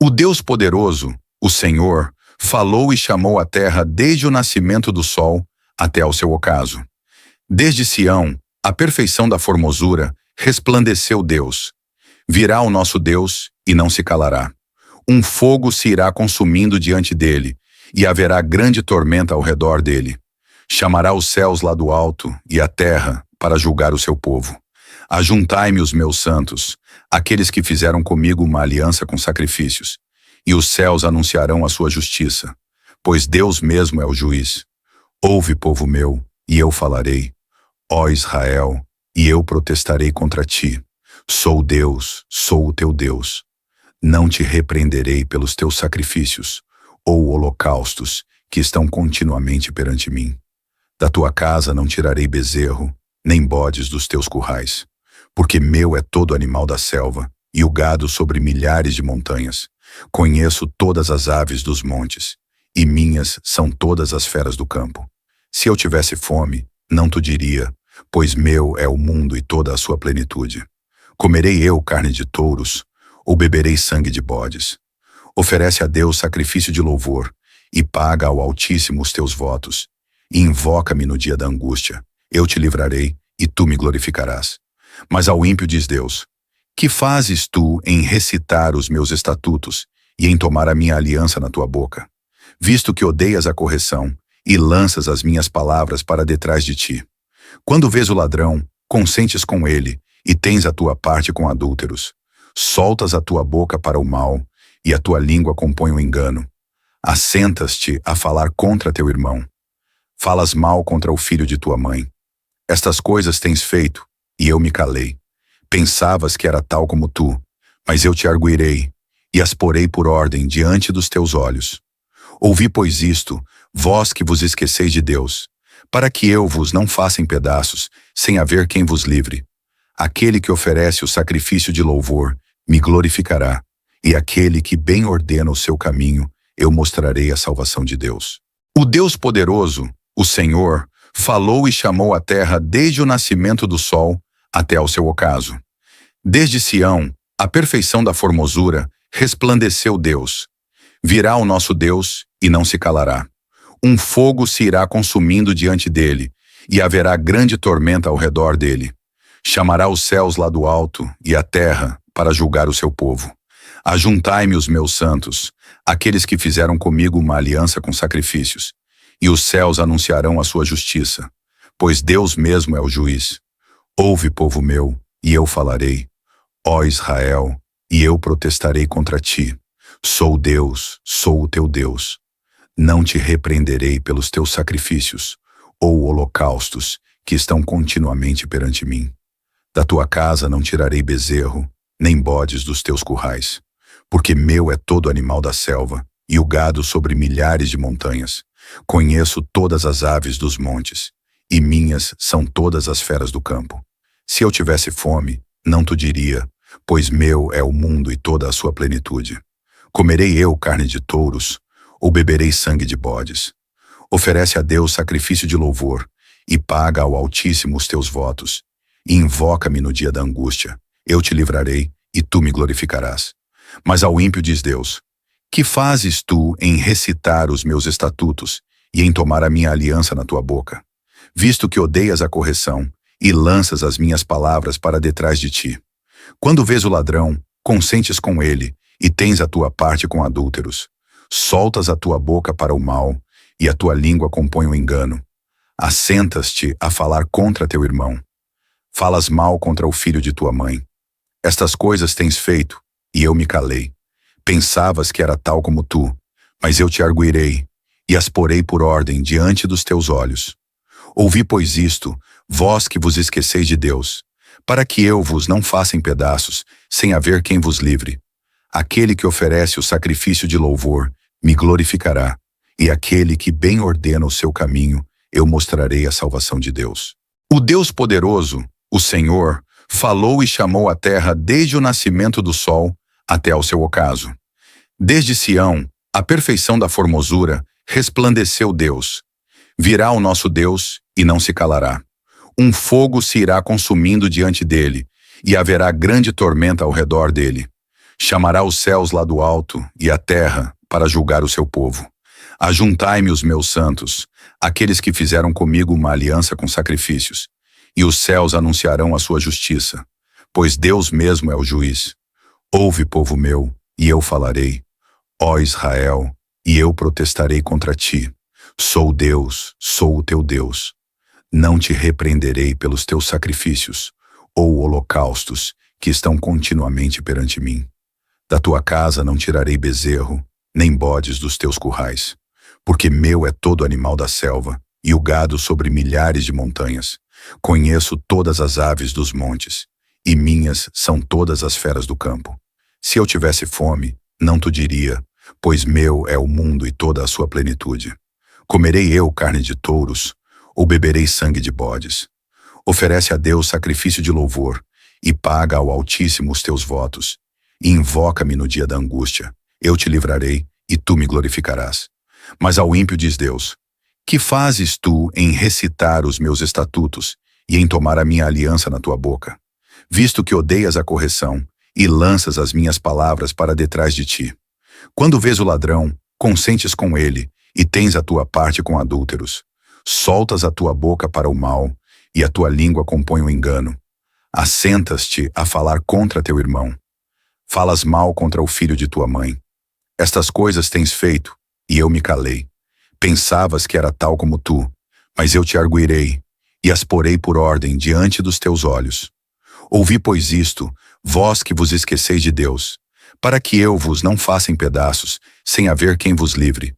O Deus poderoso, o Senhor, falou e chamou a terra desde o nascimento do sol até ao seu ocaso. Desde Sião, a perfeição da formosura, resplandeceu Deus. Virá o nosso Deus e não se calará. Um fogo se irá consumindo diante dele, e haverá grande tormenta ao redor dele. Chamará os céus lá do alto e a terra para julgar o seu povo. Ajuntai-me os meus santos, aqueles que fizeram comigo uma aliança com sacrifícios, e os céus anunciarão a sua justiça, pois Deus mesmo é o juiz. Ouve, povo meu, e eu falarei. Ó Israel, e eu protestarei contra ti. Sou Deus, sou o teu Deus. Não te repreenderei pelos teus sacrifícios, ou holocaustos, que estão continuamente perante mim. Da tua casa não tirarei bezerro, nem bodes dos teus currais, porque meu é todo animal da selva, e o gado sobre milhares de montanhas. Conheço todas as aves dos montes, e minhas são todas as feras do campo. Se eu tivesse fome, não tu diria, pois meu é o mundo e toda a sua plenitude. Comerei eu carne de touros, ou beberei sangue de bodes? Oferece a Deus sacrifício de louvor, e paga ao Altíssimo os teus votos, e invoca-me no dia da angústia. Eu te livrarei, e tu me glorificarás. Mas ao ímpio diz Deus: que fazes tu em recitar os meus estatutos, e em tomar a minha aliança na tua boca? Visto que odeias a correção, e lanças as minhas palavras para detrás de ti. Quando vês o ladrão, consentes com ele, e tens a tua parte com adúlteros. Soltas a tua boca para o mal, e a tua língua compõe o engano. Assentas-te a falar contra teu irmão. Falas mal contra o filho de tua mãe. Estas coisas tens feito, e eu me calei. Pensavas que era tal como tu, mas eu te arguirei, e as porei por ordem diante dos teus olhos. Ouvi, pois, isto, vós que vos esqueceis de Deus, para que eu vos não faça em pedaços, sem haver quem vos livre. Aquele que oferece o sacrifício de louvor me glorificará, e aquele que bem ordena o seu caminho, eu mostrarei a salvação de Deus. O Deus poderoso, o Senhor, falou e chamou a terra desde o nascimento do sol até ao seu ocaso. Desde Sião, a perfeição da formosura, resplandeceu Deus. Virá o nosso Deus e não se calará. Um fogo se irá consumindo diante dele, e haverá grande tormenta ao redor dele. Chamará os céus lá do alto e a terra para julgar o seu povo. Ajuntai-me os meus santos, aqueles que fizeram comigo uma aliança com sacrifícios, e os céus anunciarão a sua justiça, pois Deus mesmo é o juiz. Ouve, povo meu, e eu falarei. Ó Israel, e eu protestarei contra ti. Sou Deus, sou o teu Deus. Não te repreenderei pelos teus sacrifícios, ou holocaustos, que estão continuamente perante mim. Da tua casa não tirarei bezerro, nem bodes dos teus currais, porque meu é todo animal da selva, e o gado sobre milhares de montanhas. Conheço todas as aves dos montes, e minhas são todas as feras do campo. Se eu tivesse fome, não tu diria, pois meu é o mundo e toda a sua plenitude. Comerei eu carne de touros, ou beberei sangue de bodes? Oferece a Deus sacrifício de louvor, e paga ao Altíssimo os teus votos, e invoca-me no dia da angústia. Eu te livrarei, e tu me glorificarás. Mas ao ímpio diz Deus: que fazes tu em recitar os meus estatutos, e em tomar a minha aliança na tua boca? Visto que odeias a correção, e lanças as minhas palavras para detrás de ti. Quando vês o ladrão, consentes com ele, e tens a tua parte com adúlteros. Soltas a tua boca para o mal, e a tua língua compõe o engano. Assentas-te a falar contra teu irmão. Falas mal contra o filho de tua mãe. Estas coisas tens feito, e eu me calei. Pensavas que era tal como tu, mas eu te arguirei, e as porei por ordem diante dos teus olhos. Ouvi, pois, isto, vós que vos esqueceis de Deus, para que eu vos não faça em pedaços, sem haver quem vos livre. Aquele que oferece o sacrifício de louvor me glorificará, e aquele que bem ordena o seu caminho, eu mostrarei a salvação de Deus. O Deus poderoso, o Senhor, falou e chamou a terra desde o nascimento do sol até ao seu ocaso. Desde Sião, a perfeição da formosura, resplandeceu Deus. Virá o nosso Deus e não se calará. Um fogo se irá consumindo diante dele, e haverá grande tormenta ao redor dele. Chamará os céus lá do alto e a terra para julgar o seu povo. Ajuntai-me os meus santos, aqueles que fizeram comigo uma aliança com sacrifícios, e os céus anunciarão a sua justiça, pois Deus mesmo é o juiz. Ouve, povo meu, e eu falarei. Ó Israel, e eu protestarei contra ti. Sou Deus, sou o teu Deus. Não te repreenderei pelos teus sacrifícios, ou holocaustos, que estão continuamente perante mim. Da tua casa não tirarei bezerro, nem bodes dos teus currais, porque meu é todo animal da selva, e o gado sobre milhares de montanhas. Conheço todas as aves dos montes, e minhas são todas as feras do campo. Se eu tivesse fome, não tu diria, pois meu é o mundo e toda a sua plenitude. Comerei eu carne de touros, ou beberei sangue de bodes? Oferece a Deus sacrifício de louvor, e paga ao Altíssimo os teus votos. E invoca-me no dia da angústia, eu te livrarei, e tu me glorificarás. Mas ao ímpio diz Deus: que fazes tu em recitar os meus estatutos, e em tomar a minha aliança na tua boca? Visto que odeias a correção, e lanças as minhas palavras para detrás de ti. Quando vês o ladrão, consentes com ele, e tens a tua parte com adúlteros. Soltas a tua boca para o mal, e a tua língua compõe o engano. Assentas-te a falar contra teu irmão. Falas mal contra o filho de tua mãe. Estas coisas tens feito, e eu me calei. Pensavas que era tal como tu, mas eu te arguirei, e as porei por ordem diante dos teus olhos. Ouvi, pois, isto, vós que vos esqueceis de Deus, para que eu vos não faça em pedaços, sem haver quem vos livre.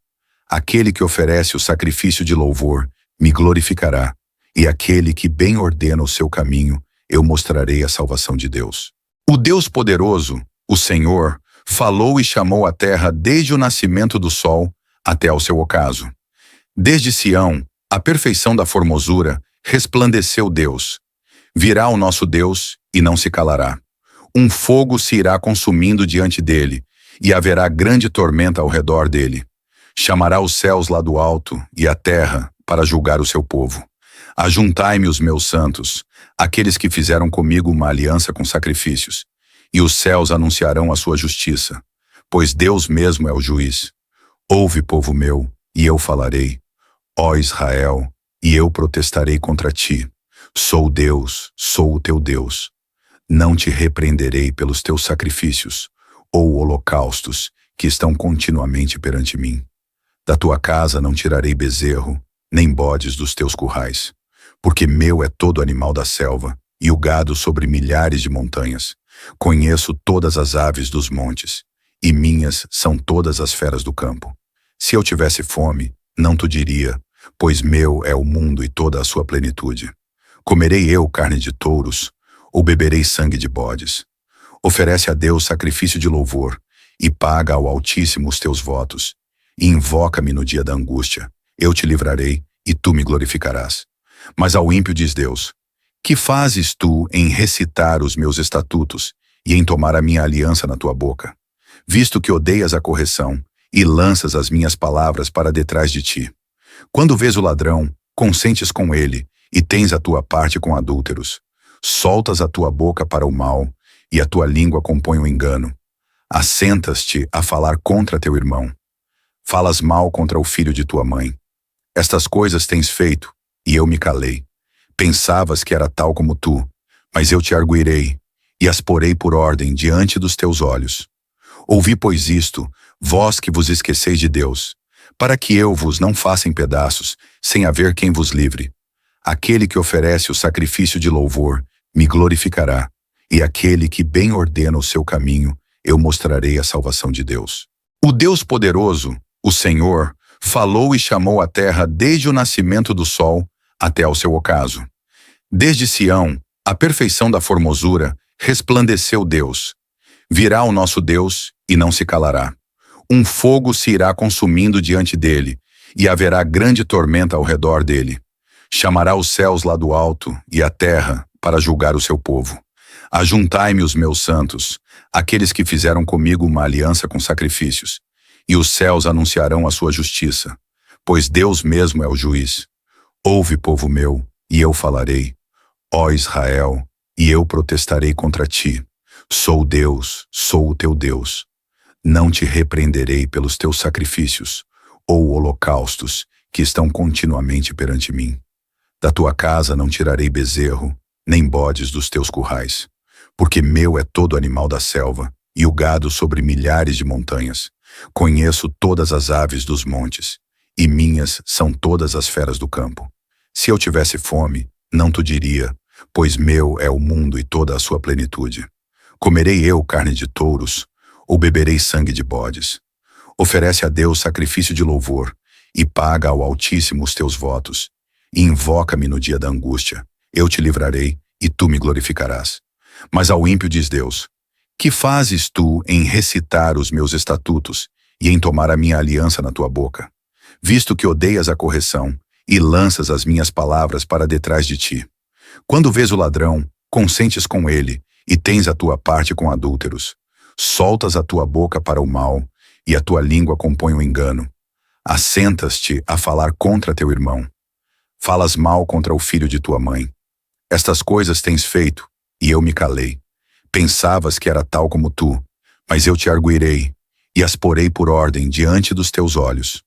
Aquele que oferece o sacrifício de louvor me glorificará, e aquele que bem ordena o seu caminho, eu mostrarei a salvação de Deus. O Deus poderoso, o Senhor, falou e chamou a terra desde o nascimento do sol até ao seu ocaso. Desde Sião, a perfeição da formosura, resplandeceu Deus. Virá o nosso Deus e não se calará. Um fogo se irá consumindo diante dele, e haverá grande tormenta ao redor dele. Chamará os céus lá do alto e a terra para julgar o seu povo. Ajuntai-me os meus santos, aqueles que fizeram comigo uma aliança com sacrifícios, e os céus anunciarão a sua justiça, pois Deus mesmo é o juiz. Ouve, povo meu, e eu falarei. Ó Israel, e eu protestarei contra ti. Sou Deus, sou o teu Deus. Não te repreenderei pelos teus sacrifícios, ou holocaustos, que estão continuamente perante mim. Da tua casa não tirarei bezerro, nem bodes dos teus currais, porque meu é todo animal da selva, e o gado sobre milhares de montanhas. Conheço todas as aves dos montes, e minhas são todas as feras do campo. Se eu tivesse fome, não tu diria, pois meu é o mundo e toda a sua plenitude. Comerei eu carne de touros, ou beberei sangue de bodes? Oferece a Deus sacrifício de louvor, e paga ao Altíssimo os teus votos. E invoca-me no dia da angústia, eu te livrarei, e tu me glorificarás. Mas ao ímpio diz Deus: que fazes tu em recitar os meus estatutos, e em tomar a minha aliança na tua boca? Visto que odeias a correção, e lanças as minhas palavras para detrás de ti. Quando vês o ladrão, consentes com ele, e tens a tua parte com adúlteros. Soltas a tua boca para o mal, e a tua língua compõe o engano. Assentas-te a falar contra teu irmão. Falas mal contra o filho de tua mãe. Estas coisas tens feito, e eu me calei. Pensavas que era tal como tu, mas eu te arguirei, e as porei por ordem diante dos teus olhos. Ouvi, pois, isto, vós que vos esqueceis de Deus, para que eu vos não faça em pedaços, sem haver quem vos livre. Aquele que oferece o sacrifício de louvor me glorificará, e aquele que bem ordena o seu caminho, eu mostrarei a salvação de Deus. O Deus poderoso, o Senhor, falou e chamou a terra desde o nascimento do sol até ao seu ocaso. Desde Sião, a perfeição da formosura, resplandeceu Deus. Virá o nosso Deus e não se calará. Um fogo se irá consumindo diante dele, e haverá grande tormenta ao redor dele. Chamará os céus lá do alto e a terra para julgar o seu povo. Ajuntai-me os meus santos, aqueles que fizeram comigo uma aliança com sacrifícios, e os céus anunciarão a sua justiça, pois Deus mesmo é o juiz. Ouve, povo meu, e eu falarei. Ó Israel, e eu protestarei contra ti. Sou Deus, sou o teu Deus. Não te repreenderei pelos teus sacrifícios ou holocaustos que estão continuamente perante mim. Da tua casa não tirarei bezerro, nem bodes dos teus currais, porque meu é todo animal da selva e o gado sobre milhares de montanhas. Conheço todas as aves dos montes, e minhas são todas as feras do campo. Se eu tivesse fome, não tu diria, pois meu é o mundo e toda a sua plenitude. Comerei eu carne de touros, ou beberei sangue de bodes? Oferece a Deus sacrifício de louvor, e paga ao Altíssimo os teus votos. E invoca-me no dia da angústia, eu te livrarei, e tu me glorificarás. Mas ao ímpio diz Deus: que fazes tu em recitar os meus estatutos, e em tomar a minha aliança na tua boca? Visto que odeias a correção, e lanças as minhas palavras para detrás de ti. Quando vês o ladrão, consentes com ele, e tens a tua parte com adúlteros. Soltas a tua boca para o mal, e a tua língua compõe o engano. Assentas-te a falar contra teu irmão. Falas mal contra o filho de tua mãe. Estas coisas tens feito, e eu me calei. Pensavas que era tal como tu, mas eu te arguirei, e as porei por ordem diante dos teus olhos.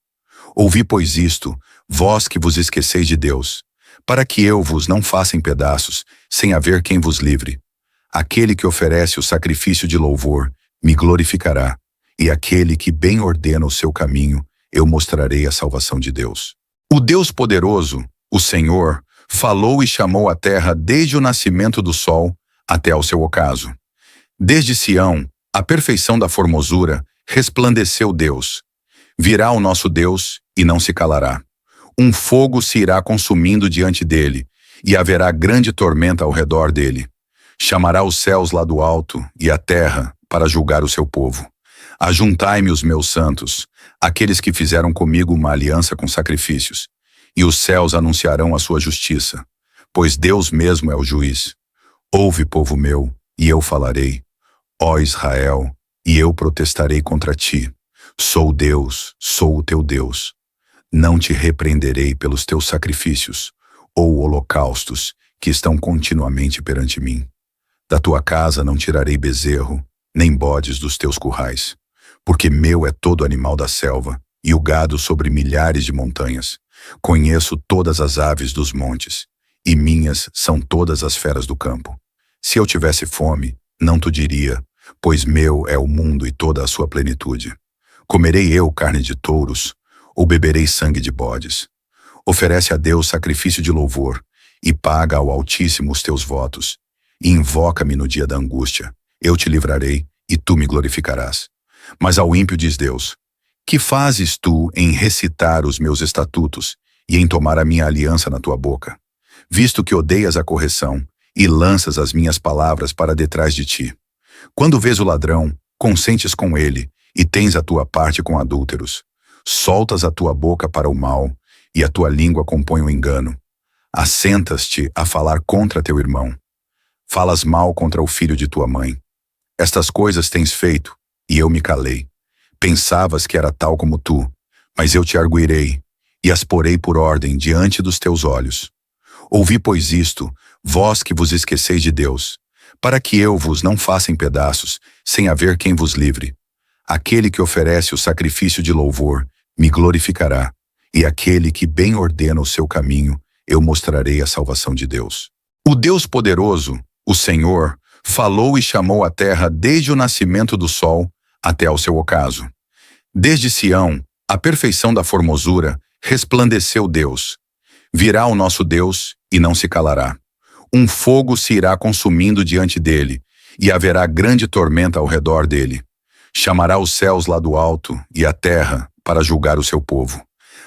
Ouvi, pois, isto, vós que vos esqueceis de Deus, para que eu vos não faça em pedaços, sem haver quem vos livre. Aquele que oferece o sacrifício de louvor me glorificará, e aquele que bem ordena o seu caminho, eu mostrarei a salvação de Deus. O Deus poderoso, o Senhor, falou e chamou a terra desde o nascimento do sol até ao seu ocaso. Desde Sião, a perfeição da formosura, resplandeceu Deus. Virá o nosso Deus e não se calará. Um fogo se irá consumindo diante dele, e haverá grande tormenta ao redor dele. Chamará os céus lá do alto e a terra para julgar o seu povo. Ajuntai-me os meus santos, aqueles que fizeram comigo uma aliança com sacrifícios, e os céus anunciarão a sua justiça, pois Deus mesmo é o juiz. Ouve, povo meu, e eu falarei. Ó Israel, e eu protestarei contra ti. Sou Deus, sou o teu Deus. Não te repreenderei pelos teus sacrifícios ou holocaustos que estão continuamente perante mim. Da tua casa não tirarei bezerro, nem bodes dos teus currais, porque meu é todo animal da selva e o gado sobre milhares de montanhas. Conheço todas as aves dos montes, e minhas são todas as feras do campo. Se eu tivesse fome, não tu diria, pois meu é o mundo e toda a sua plenitude. Comerei eu carne de touros, ou beberei sangue de bodes? Oferece a Deus sacrifício de louvor, e paga ao Altíssimo os teus votos. E invoca-me no dia da angústia, eu te livrarei, e tu me glorificarás. Mas ao ímpio diz Deus: que fazes tu em recitar os meus estatutos, e em tomar a minha aliança na tua boca? Visto que odeias a correção, e lanças as minhas palavras para detrás de ti. Quando vês o ladrão, consentes com ele, e tens a tua parte com adúlteros. Soltas a tua boca para o mal, e a tua língua compõe o engano. Assentas-te a falar contra teu irmão. Falas mal contra o filho de tua mãe. Estas coisas tens feito, e eu me calei. Pensavas que era tal como tu, mas eu te arguirei, e as porei por ordem diante dos teus olhos. Ouvi, pois, isto, vós que vos esqueceis de Deus, para que eu vos não faça em pedaços, sem haver quem vos livre. Aquele que oferece o sacrifício de louvor me glorificará, e aquele que bem ordena o seu caminho, eu mostrarei a salvação de Deus. O Deus poderoso, o Senhor, falou e chamou a terra desde o nascimento do sol até ao seu ocaso. Desde Sião, a perfeição da formosura, resplandeceu Deus. Virá o nosso Deus e não se calará. Um fogo se irá consumindo diante dele, e haverá grande tormenta ao redor dele. Chamará os céus lá do alto e a terra para julgar o seu povo.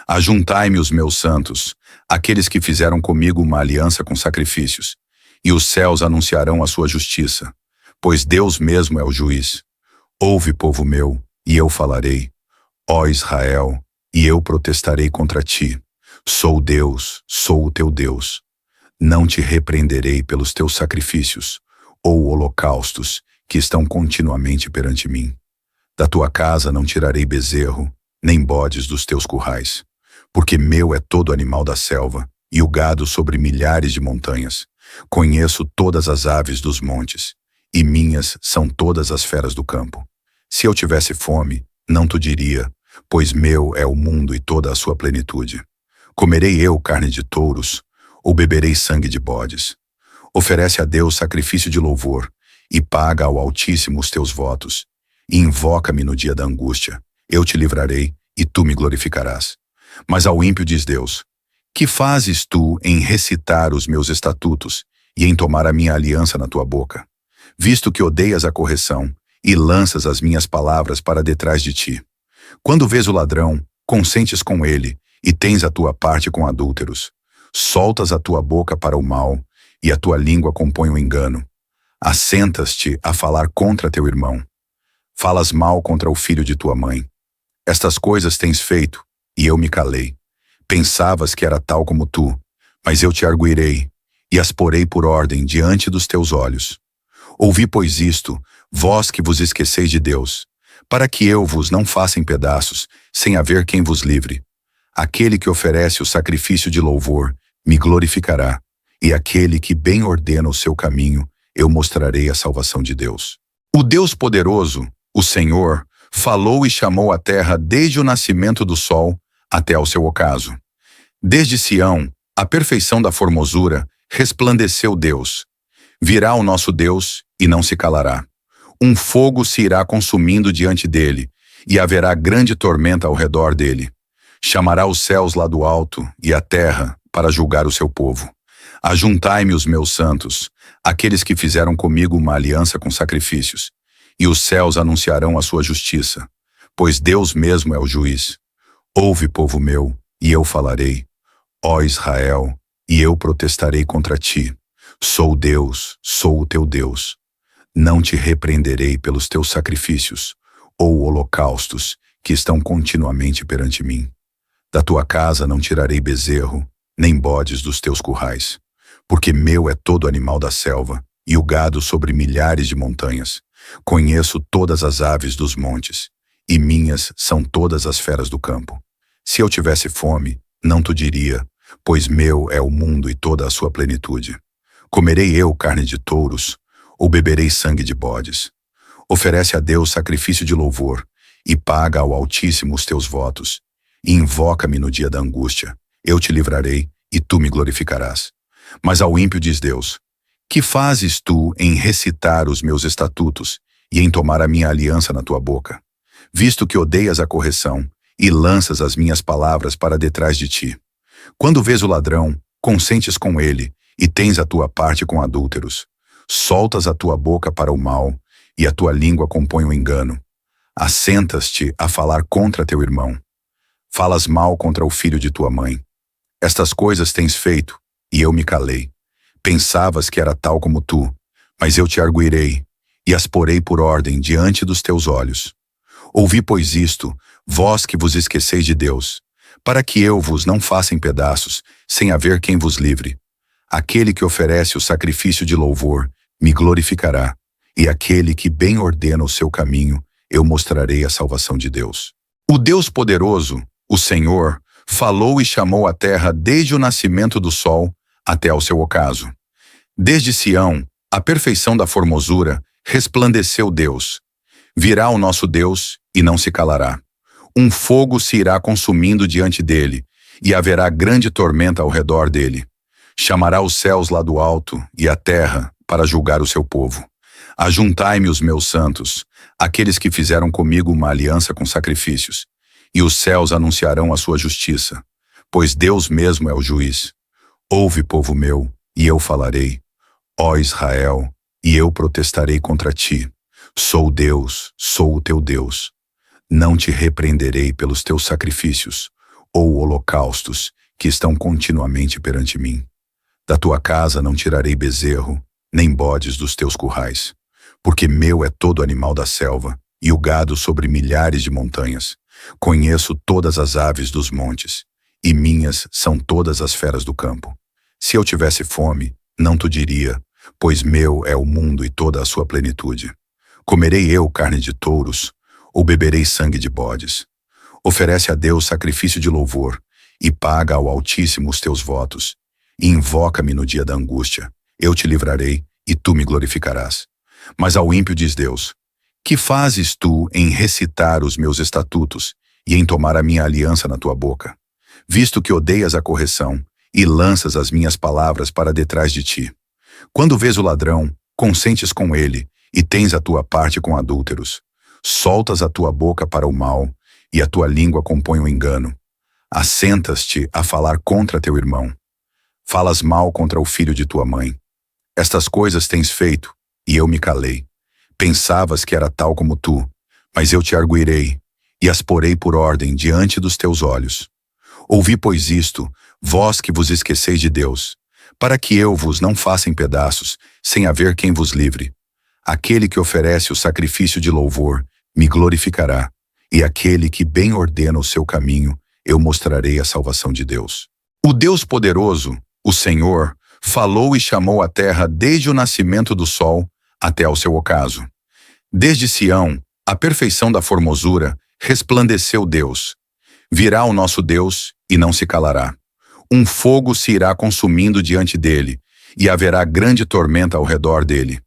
Ajuntai-me os meus santos, aqueles que fizeram comigo uma aliança com sacrifícios, e os céus anunciarão a sua justiça, pois Deus mesmo é o juiz. Ouve, povo meu, e eu falarei. Ó Israel, e eu protestarei contra ti. Sou Deus, sou o teu Deus. Não te repreenderei pelos teus sacrifícios ou holocaustos que estão continuamente perante mim. Da tua casa não tirarei bezerro, nem bodes dos teus currais, porque meu é todo animal da selva e o gado sobre milhares de montanhas. Conheço todas as aves dos montes, e minhas são todas as feras do campo. Se eu tivesse fome, não tu diria, pois meu é o mundo e toda a sua plenitude. Comerei eu carne de touros, ou beberei sangue de bodes? Oferece a Deus sacrifício de louvor, e paga ao Altíssimo os teus votos. E invoca-me no dia da angústia, eu te livrarei, e tu me glorificarás. Mas ao ímpio diz Deus: que fazes tu em recitar os meus estatutos, e em tomar a minha aliança na tua boca? Visto que odeias a correção, e lanças as minhas palavras para detrás de ti. Quando vês o ladrão, consentes com ele, e tens a tua parte com adúlteros. Soltas a tua boca para o mal, e a tua língua compõe o engano. Assentas-te a falar contra teu irmão. Falas mal contra o filho de tua mãe. Estas coisas tens feito, e eu me calei. Pensavas que era tal como tu, mas eu te arguirei, e as porei por ordem diante dos teus olhos. Ouvi, pois, isto, vós que vos esqueceis de Deus, para que eu vos não faça em pedaços, sem haver quem vos livre. Aquele que oferece o sacrifício de louvor me glorificará, e aquele que bem ordena o seu caminho, eu mostrarei a salvação de Deus. O Deus poderoso, o Senhor, falou e chamou a terra desde o nascimento do sol até ao seu ocaso. Desde Sião, a perfeição da formosura, resplandeceu Deus. Virá o nosso Deus e não se calará. Um fogo se irá consumindo diante dele, e haverá grande tormenta ao redor dele. Chamará os céus lá do alto e a terra para julgar o seu povo. Ajuntai-me os meus santos, aqueles que fizeram comigo uma aliança com sacrifícios, e os céus anunciarão a sua justiça, pois Deus mesmo é o juiz. Ouve, povo meu, e eu falarei. Ó Israel, e eu protestarei contra ti. Sou Deus, sou o teu Deus. Não te repreenderei pelos teus sacrifícios, ou holocaustos, que estão continuamente perante mim. Da tua casa não tirarei bezerro, nem bodes dos teus currais, porque meu é todo animal da selva, e o gado sobre milhares de montanhas. Conheço todas as aves dos montes, e minhas são todas as feras do campo. Se eu tivesse fome, não tu diria, pois meu é o mundo e toda a sua plenitude. Comerei eu carne de touros, ou beberei sangue de bodes? Oferece a Deus sacrifício de louvor, e paga ao Altíssimo os teus votos. E invoca-me no dia da angústia, eu te livrarei, e tu me glorificarás. Mas ao ímpio diz Deus: que fazes tu em recitar os meus estatutos, e em tomar a minha aliança na tua boca? Visto que odeias a correção, e lanças as minhas palavras para detrás de ti. Quando vês o ladrão, consentes com ele, e tens a tua parte com adúlteros. Soltas a tua boca para o mal, e a tua língua compõe o engano. Assentas-te a falar contra teu irmão. Falas mal contra o filho de tua mãe. Estas coisas tens feito, e eu me calei. Pensavas que era tal como tu, mas eu te arguirei, e as porei por ordem diante dos teus olhos. Ouvi, pois, isto, vós que vos esqueceis de Deus, para que eu vos não faça em pedaços, sem haver quem vos livre. Aquele que oferece o sacrifício de louvor me glorificará, e aquele que bem ordena o seu caminho, eu mostrarei a salvação de Deus. O Deus poderoso, o Senhor, falou e chamou a terra desde o nascimento do sol até ao seu ocaso. Desde Sião, a perfeição da formosura, resplandeceu Deus. Virá o nosso Deus e não se calará. Um fogo se irá consumindo diante dele, e haverá grande tormenta ao redor dele. Chamará os céus lá do alto e a terra para julgar o seu povo. Ajuntai-me os meus santos, aqueles que fizeram comigo uma aliança com sacrifícios, e os céus anunciarão a sua justiça, pois Deus mesmo é o juiz. Ouve, povo meu, e eu falarei. Ó Israel, e eu protestarei contra ti. Sou Deus, sou o teu Deus. Não te repreenderei pelos teus sacrifícios, ou holocaustos, que estão continuamente perante mim. Da tua casa não tirarei bezerro, nem bodes dos teus currais, porque meu é todo animal da selva, e o gado sobre milhares de montanhas. Conheço todas as aves dos montes, e minhas são todas as feras do campo. Se eu tivesse fome, não tu diria, pois meu é o mundo e toda a sua plenitude. Comerei eu carne de touros, ou beberei sangue de bodes? Oferece a Deus sacrifício de louvor, e paga ao Altíssimo os teus votos. E invoca-me no dia da angústia, eu te livrarei, e tu me glorificarás. Mas ao ímpio diz Deus: que fazes tu em recitar os meus estatutos e em tomar a minha aliança na tua boca? Visto que odeias a correção e lanças as minhas palavras para detrás de ti. Quando vês o ladrão, consentes com ele e tens a tua parte com adúlteros. Soltas a tua boca para o mal e a tua língua compõe o engano. Assentas-te a falar contra teu irmão. Falas mal contra o filho de tua mãe. Estas coisas tens feito, e eu me calei. Pensavas que era tal como tu, mas eu te arguirei, e as porei por ordem diante dos teus olhos. Ouvi, pois, isto, vós que vos esqueceis de Deus, para que eu vos não faça em pedaços, sem haver quem vos livre. Aquele que oferece o sacrifício de louvor, me glorificará, e aquele que bem ordena o seu caminho, eu mostrarei a salvação de Deus. O Deus poderoso, o Senhor, falou e chamou a terra desde o nascimento do sol até ao seu ocaso. Desde Sião, a perfeição da formosura, resplandeceu Deus. Virá o nosso Deus e não se calará. Um fogo se irá consumindo diante dele, e haverá grande tormenta ao redor dele.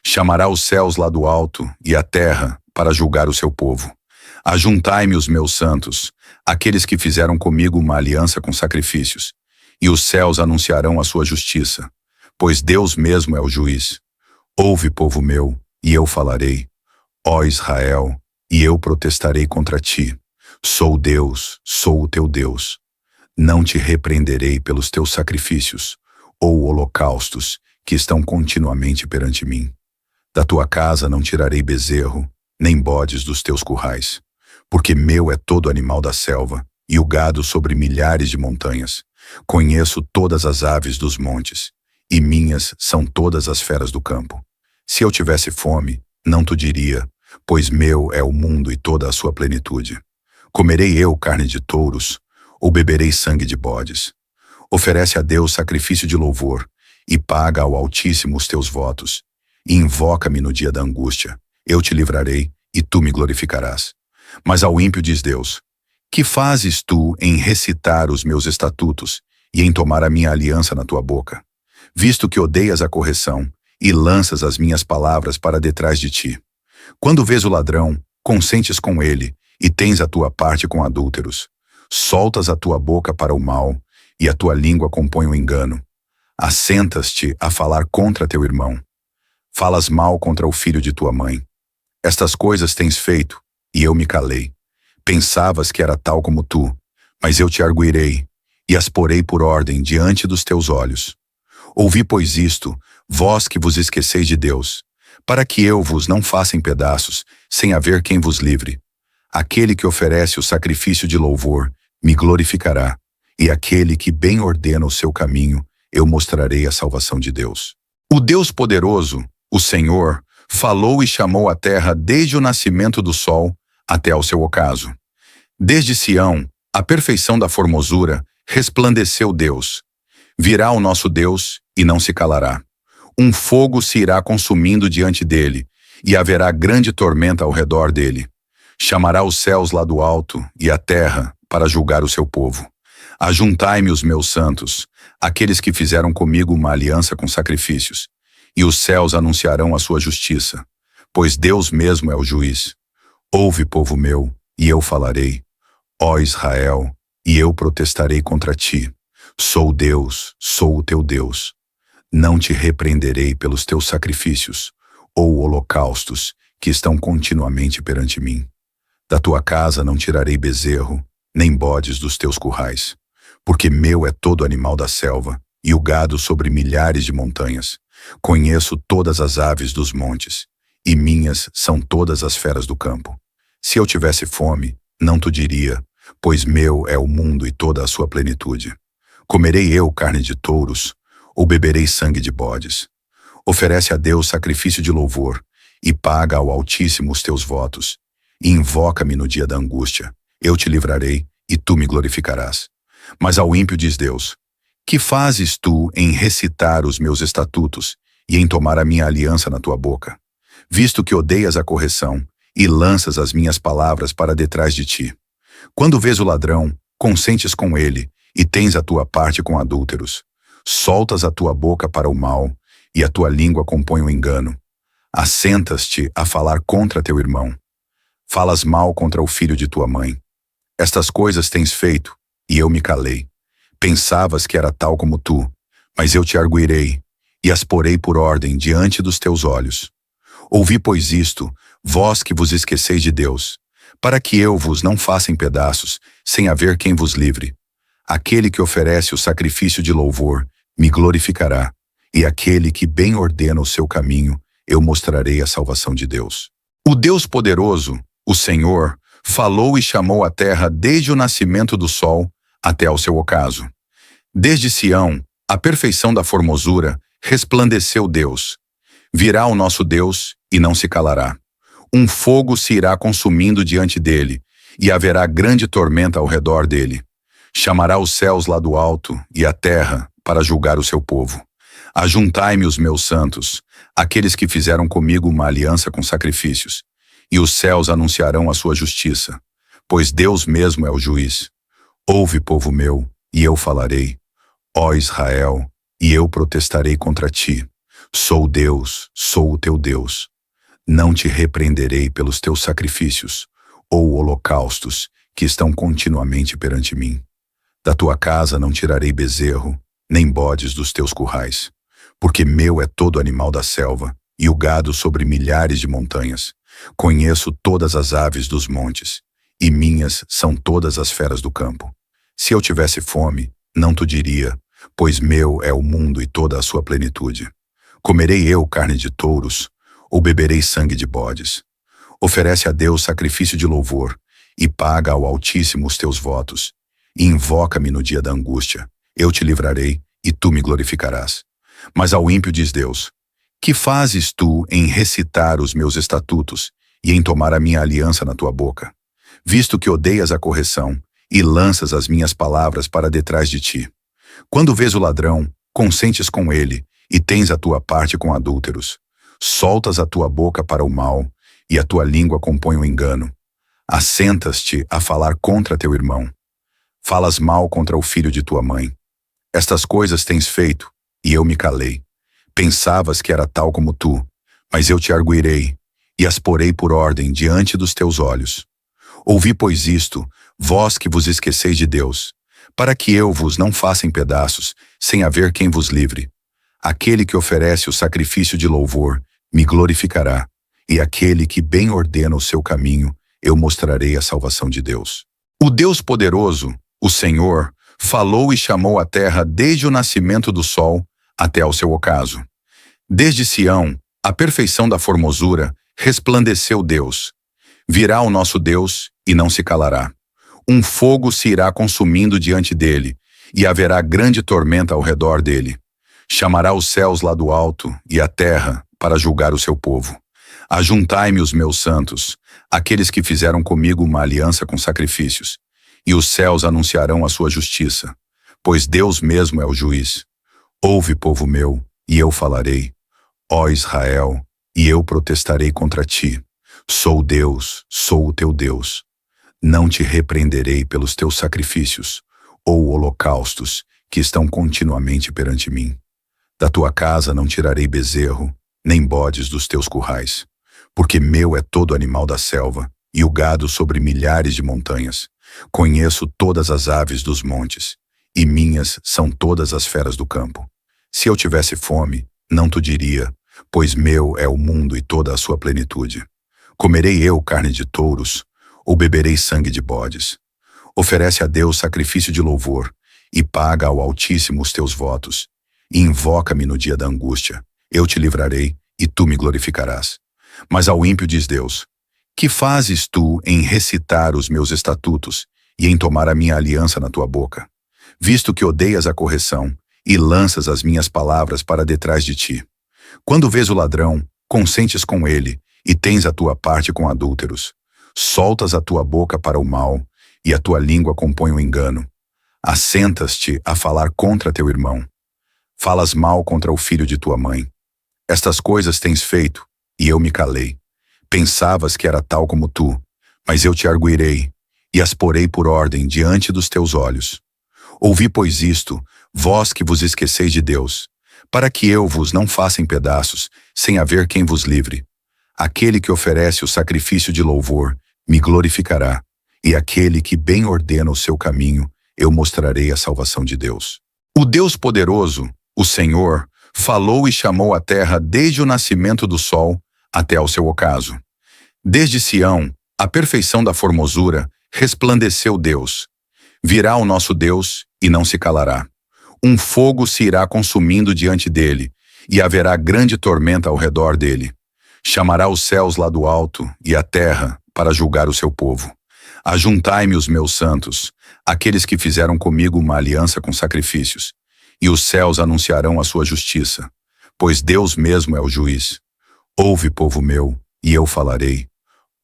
Chamará os céus lá do alto e a terra para julgar o seu povo. Ajuntai-me os meus santos, aqueles que fizeram comigo uma aliança com sacrifícios, e os céus anunciarão a sua justiça, pois Deus mesmo é o juiz. Ouve, povo meu, e eu falarei. Ó Israel, e eu protestarei contra ti. Sou Deus, sou o teu Deus. Não te repreenderei pelos teus sacrifícios, ou holocaustos, que estão continuamente perante mim. Da tua casa não tirarei bezerro, nem bodes dos teus currais, porque meu é todo animal da selva, e o gado sobre milhares de montanhas. Conheço todas as aves dos montes, e minhas são todas as feras do campo. Se eu tivesse fome, não te diria, pois meu é o mundo e toda a sua plenitude. Comerei eu carne de touros, ou beberei sangue de bodes? Oferece a Deus sacrifício de louvor, e paga ao Altíssimo os teus votos, e invoca-me no dia da angústia. Eu te livrarei, e tu me glorificarás. Mas ao ímpio diz Deus: que fazes tu em recitar os meus estatutos e em tomar a minha aliança na tua boca? Visto que odeias a correção e lanças as minhas palavras para detrás de ti. Quando vês o ladrão, consentes com ele e tens a tua parte com adúlteros. Soltas a tua boca para o mal e a tua língua compõe o engano. Assentas-te a falar contra teu irmão. Falas mal contra o filho de tua mãe. Estas coisas tens feito, e eu me calei. Pensavas que era tal como tu, mas eu te arguirei, e as porei por ordem diante dos teus olhos. Ouvi, pois, isto, vós que vos esqueceis de Deus, para que eu vos não faça em pedaços, sem haver quem vos livre. Aquele que oferece o sacrifício de louvor, me glorificará, e aquele que bem ordena o seu caminho, eu mostrarei a salvação de Deus. O Deus poderoso, o Senhor, falou e chamou a terra desde o nascimento do sol até ao seu ocaso. Desde Sião, a perfeição da formosura, resplandeceu Deus. Virá o nosso Deus e não se calará. Um fogo se irá consumindo diante dele, e haverá grande tormenta ao redor dele. Chamará os céus lá do alto e a terra para julgar o seu povo. Ajuntai-me os meus santos, aqueles que fizeram comigo uma aliança com sacrifícios, e os céus anunciarão a sua justiça, pois Deus mesmo é o juiz. Ouve, povo meu, e eu falarei. Ó Israel, e eu protestarei contra ti. Sou Deus, sou o teu Deus. Não te repreenderei pelos teus sacrifícios, ou holocaustos, que estão continuamente perante mim. Da tua casa não tirarei bezerro, nem bodes dos teus currais, porque meu é todo animal da selva, e o gado sobre milhares de montanhas. Conheço todas as aves dos montes, e minhas são todas as feras do campo. Se eu tivesse fome, não te diria, pois meu é o mundo e toda a sua plenitude. Comerei eu carne de touros, ou beberei sangue de bodes? Oferece a Deus sacrifício de louvor, e paga ao Altíssimo os teus votos, e invoca-me no dia da angústia. Eu te livrarei, e tu me glorificarás. Mas ao ímpio diz Deus: que fazes tu em recitar os meus estatutos e em tomar a minha aliança na tua boca? Visto que odeias a correção e lanças as minhas palavras para detrás de ti. Quando vês o ladrão, consentes com ele e tens a tua parte com adúlteros. Soltas a tua boca para o mal e a tua língua compõe o engano. Assentas-te a falar contra teu irmão. Falas mal contra o filho de tua mãe. Estas coisas tens feito, e eu me calei. Pensavas que era tal como tu, mas eu te arguirei, e as porei por ordem diante dos teus olhos. Ouvi, pois, isto, vós que vos esqueceis de Deus, para que eu vos não faça em pedaços, sem haver quem vos livre. Aquele que oferece o sacrifício de louvor me glorificará, e aquele que bem ordena o seu caminho, eu mostrarei a salvação de Deus. O Deus poderoso, o Senhor, falou e chamou a terra desde o nascimento do sol até ao seu ocaso. Desde Sião, a perfeição da formosura, resplandeceu Deus. Virá o nosso Deus e não se calará. Um fogo se irá consumindo diante dele, e haverá grande tormenta ao redor dele. Chamará os céus lá do alto e a terra para julgar o seu povo. Ajuntai-me os meus santos, aqueles que fizeram comigo uma aliança com sacrifícios, e os céus anunciarão a sua justiça, pois Deus mesmo é o juiz. Ouve, povo meu, e eu falarei. Ó Israel, e eu protestarei contra ti. Sou Deus, sou o teu Deus. Não te repreenderei pelos teus sacrifícios, ou holocaustos, que estão continuamente perante mim. Da tua casa não tirarei bezerro, nem bodes dos teus currais, porque meu é todo animal da selva, e o gado sobre milhares de montanhas. Conheço todas as aves dos montes, e minhas são todas as feras do campo. Se eu tivesse fome, não te diria, pois meu é o mundo e toda a sua plenitude. Comerei eu carne de touros, ou beberei sangue de bodes? Oferece a Deus sacrifício de louvor, e paga ao Altíssimo os teus votos, e invoca-me no dia da angústia. Eu te livrarei, e tu me glorificarás. Mas ao ímpio diz Deus: que fazes tu em recitar os meus estatutos, e em tomar a minha aliança na tua boca? Visto que odeias a correção, e lanças as minhas palavras para detrás de ti. Quando vês o ladrão, consentes com ele, e tens a tua parte com adúlteros. Soltas a tua boca para o mal, e a tua língua compõe o engano. Assentas-te a falar contra teu irmão. Falas mal contra o filho de tua mãe. Estas coisas tens feito, e eu me calei. Pensavas que era tal como tu, mas eu te arguirei, e as porei por ordem diante dos teus olhos. Ouvi, pois, isto, vós que vos esqueceis de Deus, para que eu vos não faça em pedaços, sem haver quem vos livre. Aquele que oferece o sacrifício de louvor me glorificará, e aquele que bem ordena o seu caminho, eu mostrarei a salvação de Deus. O Deus poderoso, o Senhor, falou e chamou a terra desde o nascimento do sol até ao seu ocaso. Desde Sião, a perfeição da formosura, resplandeceu Deus. Virá o nosso Deus e não se calará. Um fogo se irá consumindo diante dele, e haverá grande tormenta ao redor dele. Chamará os céus lá do alto e a terra para julgar o seu povo. Ajuntai-me os meus santos, aqueles que fizeram comigo uma aliança com sacrifícios, e os céus anunciarão a sua justiça, pois Deus mesmo é o juiz. Ouve, povo meu, e eu falarei. Ó Israel, e eu protestarei contra ti. Sou Deus, sou o teu Deus. Não te repreenderei pelos teus sacrifícios, ou holocaustos, que estão continuamente perante mim. Da tua casa não tirarei bezerro, nem bodes dos teus currais, porque meu é todo animal da selva, e o gado sobre milhares de montanhas. Conheço todas as aves dos montes, e minhas são todas as feras do campo. Se eu tivesse fome, não te diria, pois meu é o mundo e toda a sua plenitude. Comerei eu carne de touros, ou beberei sangue de bodes? Oferece a Deus sacrifício de louvor, e paga ao Altíssimo os teus votos, e invoca-me no dia da angústia. Eu te livrarei, e tu me glorificarás. Mas ao ímpio diz Deus: que fazes tu em recitar os meus estatutos, e em tomar a minha aliança na tua boca? Visto que odeias a correção, e lanças as minhas palavras para detrás de ti. Quando vês o ladrão, consentes com ele, e tens a tua parte com adúlteros. Soltas a tua boca para o mal, e a tua língua compõe o engano. Assentas-te a falar contra teu irmão. Falas mal contra o filho de tua mãe. Estas coisas tens feito, e eu me calei. Pensavas que era tal como tu, mas eu te arguirei, e as porei por ordem diante dos teus olhos. Ouvi, pois, isto, vós que vos esqueceis de Deus, para que eu vos não faça em pedaços, sem haver quem vos livre. Aquele que oferece o sacrifício de louvor me glorificará, e aquele que bem ordena o seu caminho, eu mostrarei a salvação de Deus. O Deus poderoso, o Senhor, falou e chamou a terra desde o nascimento do sol até ao seu ocaso. Desde Sião, a perfeição da formosura, resplandeceu Deus. Virá o nosso Deus e não se calará. Um fogo se irá consumindo diante dele, e haverá grande tormenta ao redor dele. Chamará os céus lá do alto e a terra para julgar o seu povo. Ajuntai-me os meus santos, aqueles que fizeram comigo uma aliança com sacrifícios, e os céus anunciarão a sua justiça, pois Deus mesmo é o juiz. Ouve, povo meu, e eu falarei.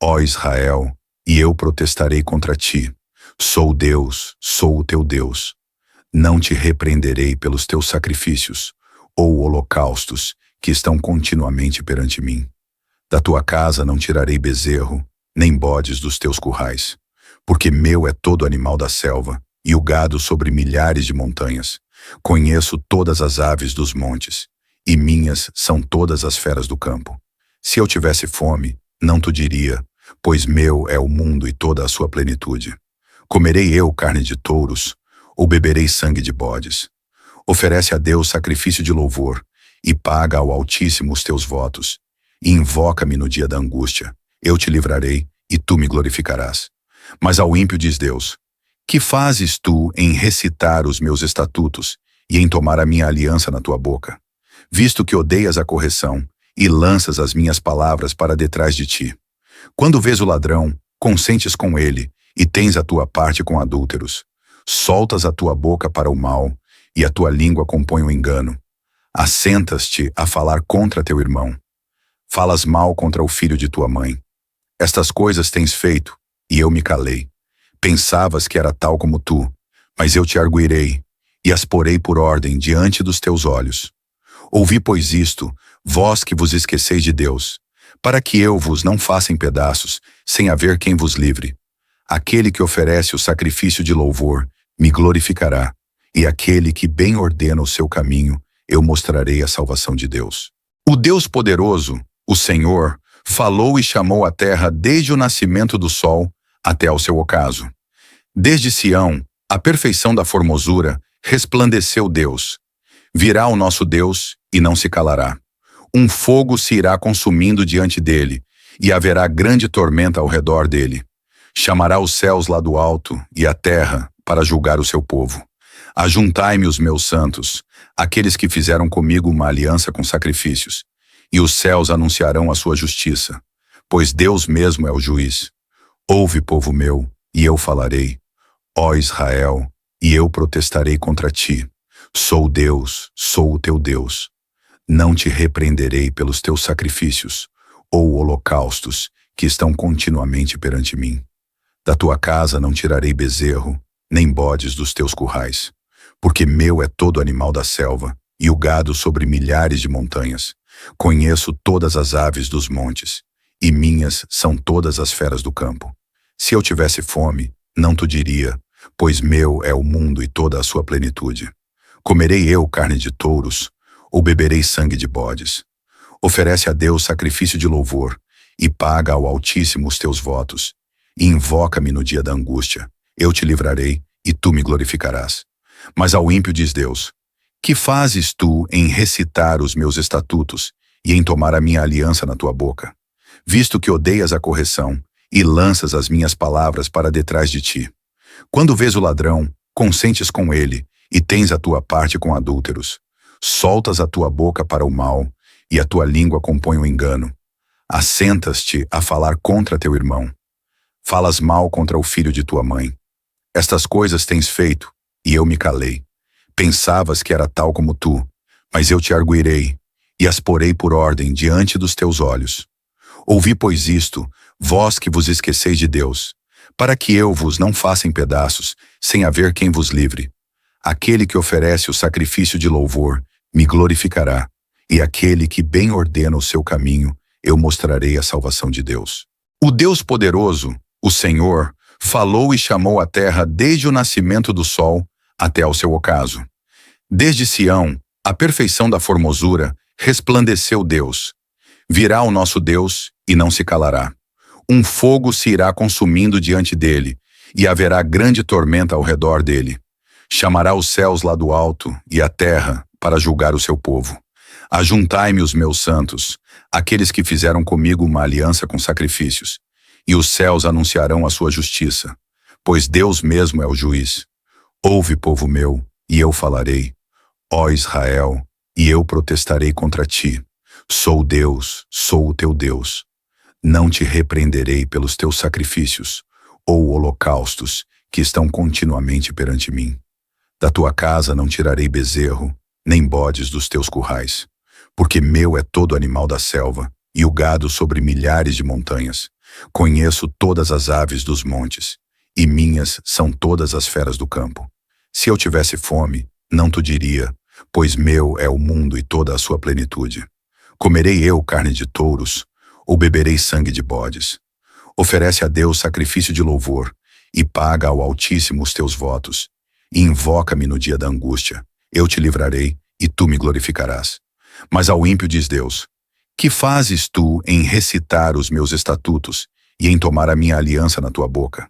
Ó Israel, e eu protestarei contra ti. Sou Deus, sou o teu Deus. Não te repreenderei pelos teus sacrifícios, ou holocaustos, que estão continuamente perante mim. Da tua casa não tirarei bezerro, nem bodes dos teus currais, porque meu é todo animal da selva, e o gado sobre milhares de montanhas. Conheço todas as aves dos montes, e minhas são todas as feras do campo. Se eu tivesse fome, não te diria, pois meu é o mundo e toda a sua plenitude. Comerei eu carne de touros, ou beberei sangue de bodes? Oferece a Deus sacrifício de louvor, e paga ao Altíssimo os teus votos, e invoca-me no dia da angústia. Eu te livrarei, e tu me glorificarás. Mas ao ímpio diz Deus: que fazes tu em recitar os meus estatutos, e em tomar a minha aliança na tua boca? Visto que odeias a correção, e lanças as minhas palavras para detrás de ti. Quando vês o ladrão, consentes com ele, e tens a tua parte com adúlteros. Soltas a tua boca para o mal, e a tua língua compõe o engano. Assentas-te a falar contra teu irmão. Falas mal contra o filho de tua mãe. Estas coisas tens feito, e eu me calei. Pensavas que era tal como tu, mas eu te arguirei, e as porei por ordem diante dos teus olhos. Ouvi, pois, isto, vós que vos esqueceis de Deus, para que eu vos não faça em pedaços, sem haver quem vos livre. Aquele que oferece o sacrifício de louvor me glorificará, e aquele que bem ordena o seu caminho, eu mostrarei a salvação de Deus. O Deus poderoso, o Senhor, falou e chamou a terra desde o nascimento do sol até ao seu ocaso. Desde Sião, a perfeição da formosura, resplandeceu Deus. Virá o nosso Deus e não se calará. Um fogo se irá consumindo diante dele, e haverá grande tormenta ao redor dele. Chamará os céus lá do alto e a terra para julgar o seu povo. Ajuntai-me os meus santos, aqueles que fizeram comigo uma aliança com sacrifícios, e os céus anunciarão a sua justiça, pois Deus mesmo é o juiz. Ouve, povo meu, e eu falarei. Ó Israel, e eu protestarei contra ti. Sou Deus, sou o teu Deus. Não te repreenderei pelos teus sacrifícios, ou holocaustos, que estão continuamente perante mim. Da tua casa não tirarei bezerro, nem bodes dos teus currais, porque meu é todo animal da selva, e o gado sobre milhares de montanhas. Conheço todas as aves dos montes, e minhas são todas as feras do campo. Se eu tivesse fome, não te diria, pois meu é o mundo e toda a sua plenitude. Comerei eu carne de touros, ou beberei sangue de bodes? Oferece a Deus sacrifício de louvor, e paga ao Altíssimo os teus votos, e invoca-me no dia da angústia. Eu te livrarei, e tu me glorificarás. Mas ao ímpio diz Deus: que fazes tu em recitar os meus estatutos, e em tomar a minha aliança na tua boca? Visto que odeias a correção, e lanças as minhas palavras para detrás de ti. Quando vês o ladrão, consentes com ele, e tens a tua parte com adúlteros. Soltas a tua boca para o mal, e a tua língua compõe o engano. Assentas-te a falar contra teu irmão. Falas mal contra o filho de tua mãe. Estas coisas tens feito, e eu me calei. Pensavas que era tal como tu, mas eu te arguirei, e as porei por ordem diante dos teus olhos. Ouvi, pois, isto, vós que vos esqueceis de Deus, para que eu vos não faça em pedaços, sem haver quem vos livre. Aquele que oferece o sacrifício de louvor me glorificará, e aquele que bem ordena o seu caminho, eu mostrarei a salvação de Deus. O Deus poderoso, o Senhor, falou e chamou a terra desde o nascimento do sol até ao seu ocaso. Desde Sião, a perfeição da formosura, resplandeceu Deus. Virá o nosso Deus e não se calará. Um fogo se irá consumindo diante dele, e haverá grande tormenta ao redor dele. Chamará os céus lá do alto e a terra para julgar o seu povo. Ajuntai-me os meus santos, aqueles que fizeram comigo uma aliança com sacrifícios, e os céus anunciarão a sua justiça, pois Deus mesmo é o juiz. Ouve, povo meu, e eu falarei. Ó Israel, e eu protestarei contra ti. Sou Deus, sou o teu Deus. Não te repreenderei pelos teus sacrifícios, ou holocaustos, que estão continuamente perante mim. Da tua casa não tirarei bezerro, nem bodes dos teus currais, porque meu é todo animal da selva, e o gado sobre milhares de montanhas. Conheço todas as aves dos montes, e minhas são todas as feras do campo. Se eu tivesse fome, não te diria, pois meu é o mundo e toda a sua plenitude. Comerei eu carne de touros, ou beberei sangue de bodes? Oferece a Deus sacrifício de louvor, e paga ao Altíssimo os teus votos, e invoca-me no dia da angústia. Eu te livrarei, e tu me glorificarás. Mas ao ímpio diz Deus: que fazes tu em recitar os meus estatutos, e em tomar a minha aliança na tua boca?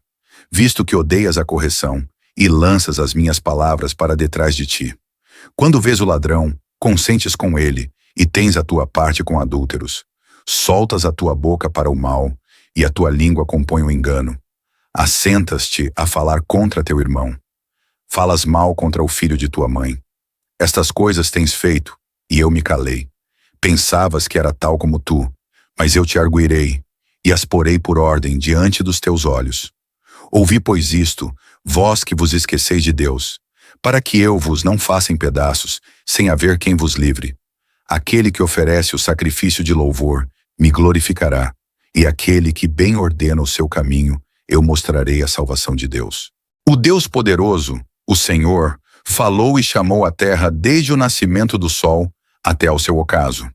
Visto que odeias a correção, e lanças as minhas palavras para detrás de ti. Quando vês o ladrão, consentes com ele, e tens a tua parte com adúlteros. Soltas a tua boca para o mal, e a tua língua compõe o engano. Assentas-te a falar contra teu irmão. Falas mal contra o filho de tua mãe. Estas coisas tens feito, e eu me calei. Pensavas que era tal como tu, mas eu te arguirei, e as porei por ordem diante dos teus olhos. Ouvi, pois, isto, vós que vos esqueceis de Deus, para que eu vos não faça em pedaços, sem haver quem vos livre. Aquele que oferece o sacrifício de louvor, me glorificará, e aquele que bem ordena o seu caminho, eu mostrarei a salvação de Deus. O Deus poderoso, o Senhor, falou e chamou a terra desde o nascimento do sol até ao seu ocaso.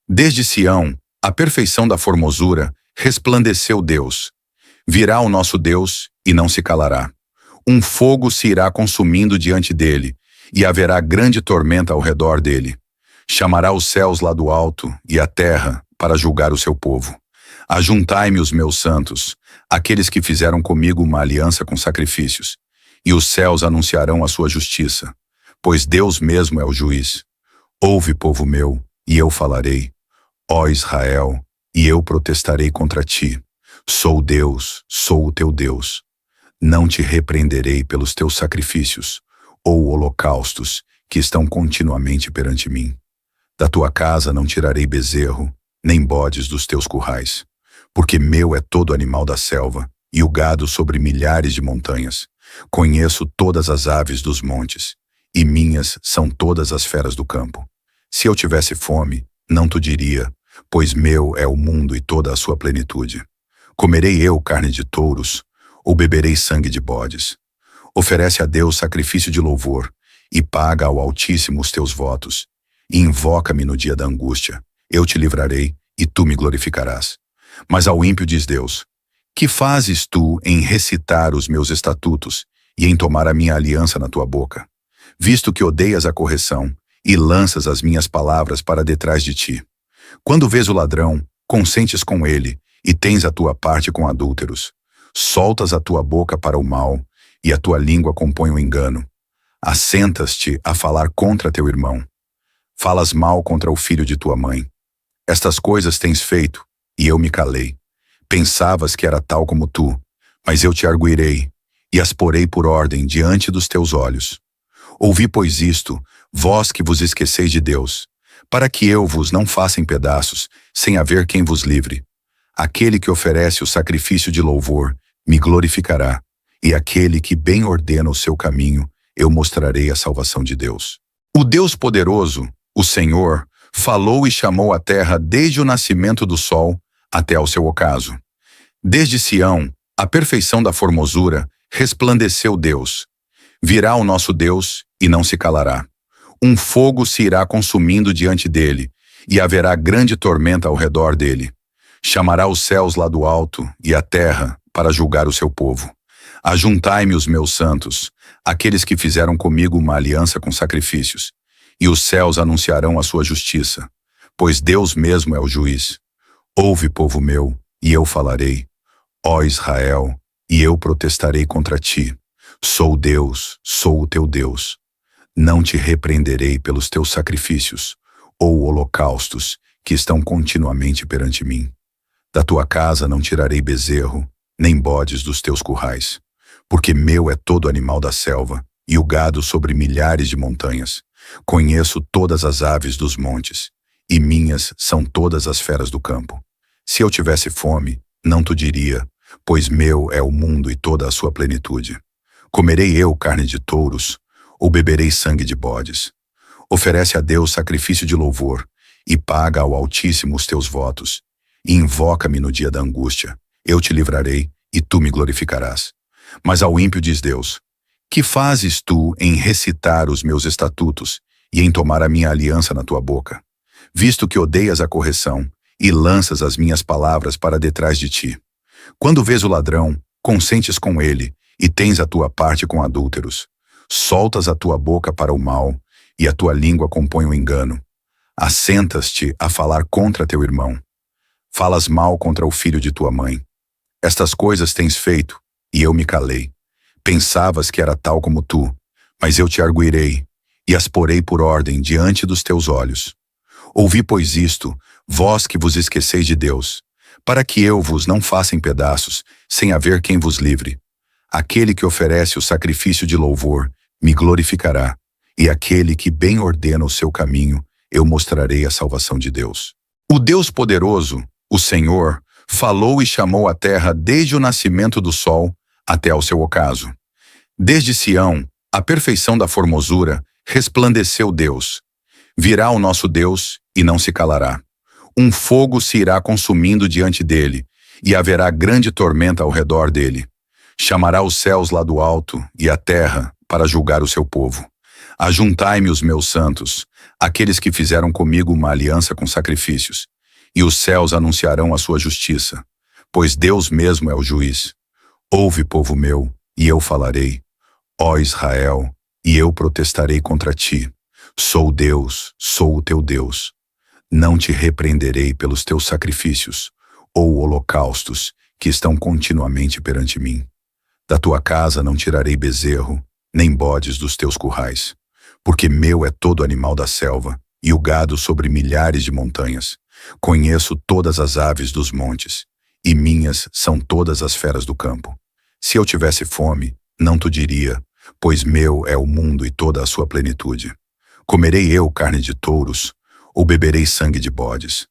Desde Sião, a perfeição da formosura, resplandeceu Deus. Virá o nosso Deus e não se calará. Um fogo se irá consumindo diante dele, e haverá grande tormenta ao redor dele. Chamará os céus lá do alto e a terra para julgar o seu povo. Ajuntai-me os meus santos, aqueles que fizeram comigo uma aliança com sacrifícios, e os céus anunciarão a sua justiça, pois Deus mesmo é o juiz. Ouve, povo meu, e eu falarei. Ó Israel, e eu protestarei contra ti. Sou Deus, sou o teu Deus. Não te repreenderei pelos teus sacrifícios, ou holocaustos, que estão continuamente perante mim. Da tua casa não tirarei bezerro, nem bodes dos teus currais, porque meu é todo animal da selva, e o gado sobre milhares de montanhas. Conheço todas as aves dos montes, e minhas são todas as feras do campo. Se eu tivesse fome, não te diria, pois meu é o mundo e toda a sua plenitude. Comerei eu carne de touros, ou beberei sangue de bodes? Oferece a Deus sacrifício de louvor, e paga ao Altíssimo os teus votos, e invoca-me no dia da angústia. Eu te livrarei, e tu me glorificarás. Mas ao ímpio diz Deus: que fazes tu em recitar os meus estatutos, e em tomar a minha aliança na tua boca? Visto que odeias a correção, e lanças as minhas palavras para detrás de ti. Quando vês o ladrão, consentes com ele, e tens a tua parte com adúlteros. Soltas a tua boca para o mal, e a tua língua compõe o engano. Assentas-te a falar contra teu irmão. Falas mal contra o filho de tua mãe. Estas coisas tens feito, e eu me calei. Pensavas que era tal como tu, mas eu te arguirei, e as porei por ordem diante dos teus olhos. Ouvi, pois, isto, vós que vos esqueceis de Deus, para que eu vos não faça em pedaços, sem haver quem vos livre. Aquele que oferece o sacrifício de louvor, me glorificará, e aquele que bem ordena o seu caminho, eu mostrarei a salvação de Deus. O Deus poderoso, o Senhor, falou e chamou a terra desde o nascimento do sol até ao seu ocaso. Desde Sião, a perfeição da formosura, resplandeceu Deus. Virá o nosso Deus e não se calará. Um fogo se irá consumindo diante dele, e haverá grande tormenta ao redor dele. Chamará os céus lá do alto e a terra para julgar o seu povo. Ajuntai-me os meus santos, aqueles que fizeram comigo uma aliança com sacrifícios, e os céus anunciarão a sua justiça, pois Deus mesmo é o juiz. Ouve, povo meu, e eu falarei. Ó Israel, e eu protestarei contra ti. Sou Deus, sou o teu Deus. Não te repreenderei pelos teus sacrifícios, ou holocaustos, que estão continuamente perante mim. Da tua casa não tirarei bezerro, nem bodes dos teus currais, porque meu é todo animal da selva, e o gado sobre milhares de montanhas. Conheço todas as aves dos montes, e minhas são todas as feras do campo. Se eu tivesse fome, não te diria, pois meu é o mundo e toda a sua plenitude. Comerei eu carne de touros, ou beberei sangue de bodes? Oferece a Deus sacrifício de louvor, e paga ao Altíssimo os teus votos, e invoca-me no dia da angústia. Eu te livrarei, e tu me glorificarás. Mas ao ímpio diz Deus: que fazes tu em recitar os meus estatutos, e em tomar a minha aliança na tua boca? Visto que odeias a correção, e lanças as minhas palavras para detrás de ti. Quando vês o ladrão, consentes com ele, e tens a tua parte com adúlteros. Soltas a tua boca para o mal, e a tua língua compõe o engano. Assentas-te a falar contra teu irmão. Falas mal contra o filho de tua mãe. Estas coisas tens feito, e eu me calei. Pensavas que era tal como tu, mas eu te arguirei, e as porei por ordem diante dos teus olhos. Ouvi, pois, isto, vós que vos esqueceis de Deus, para que eu vos não faça em pedaços, sem haver quem vos livre. Aquele que oferece o sacrifício de louvor, me glorificará, e aquele que bem ordena o seu caminho, eu mostrarei a salvação de Deus. O Deus poderoso, o Senhor, falou e chamou a terra desde o nascimento do sol até ao seu ocaso. Desde Sião, a perfeição da formosura, resplandeceu Deus. Virá o nosso Deus e não se calará. Um fogo se irá consumindo diante dele, e haverá grande tormenta ao redor dele. Chamará os céus lá do alto e a terra para julgar o seu povo. Ajuntai-me os meus santos, aqueles que fizeram comigo uma aliança com sacrifícios, e os céus anunciarão a sua justiça, pois Deus mesmo é o juiz. Ouve, povo meu, e eu falarei. Ó Israel, e eu protestarei contra ti. Sou Deus, sou o teu Deus. Não te repreenderei pelos teus sacrifícios, ou holocaustos, que estão continuamente perante mim. Da tua casa não tirarei bezerro, nem bodes dos teus currais, porque meu é todo animal da selva, e o gado sobre milhares de montanhas. Conheço todas as aves dos montes, e minhas são todas as feras do campo. Se eu tivesse fome, não te diria, pois meu é o mundo e toda a sua plenitude. Comerei eu carne de touros, ou beberei sangue de bodes?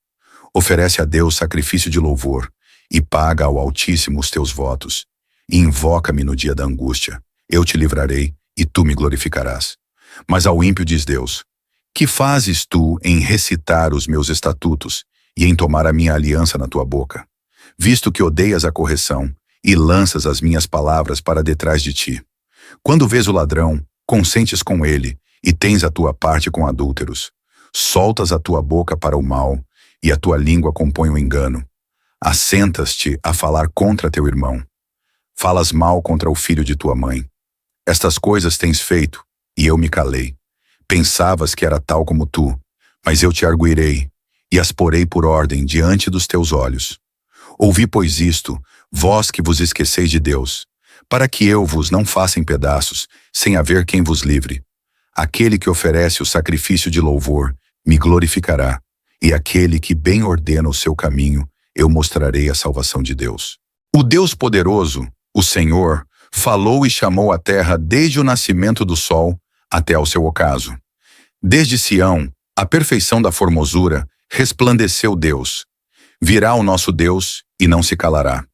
Oferece a Deus sacrifício de louvor, e paga ao Altíssimo os teus votos, e invoca-me no dia da angústia. Eu te livrarei, e tu me glorificarás. Mas ao ímpio diz Deus: que fazes tu em recitar os meus estatutos, e em tomar a minha aliança na tua boca? Visto que odeias a correção, e lanças as minhas palavras para detrás de ti. Quando vês o ladrão, consentes com ele, e tens a tua parte com adúlteros. Soltas a tua boca para o mal, e a tua língua compõe o engano. Assentas-te a falar contra teu irmão. Falas mal contra o filho de tua mãe. Estas coisas tens feito, e eu me calei. Pensavas que era tal como tu, mas eu te arguirei, e as porei por ordem diante dos teus olhos. Ouvi, pois, isto, vós que vos esqueceis de Deus, para que eu vos não faça em pedaços, sem haver quem vos livre. Aquele que oferece o sacrifício de louvor, me glorificará, e aquele que bem ordena o seu caminho, eu mostrarei a salvação de Deus. O Deus poderoso, o Senhor, falou e chamou a terra desde o nascimento do sol até ao seu ocaso. Desde Sião, a perfeição da formosura, resplandeceu Deus. Virá o nosso Deus e não se calará.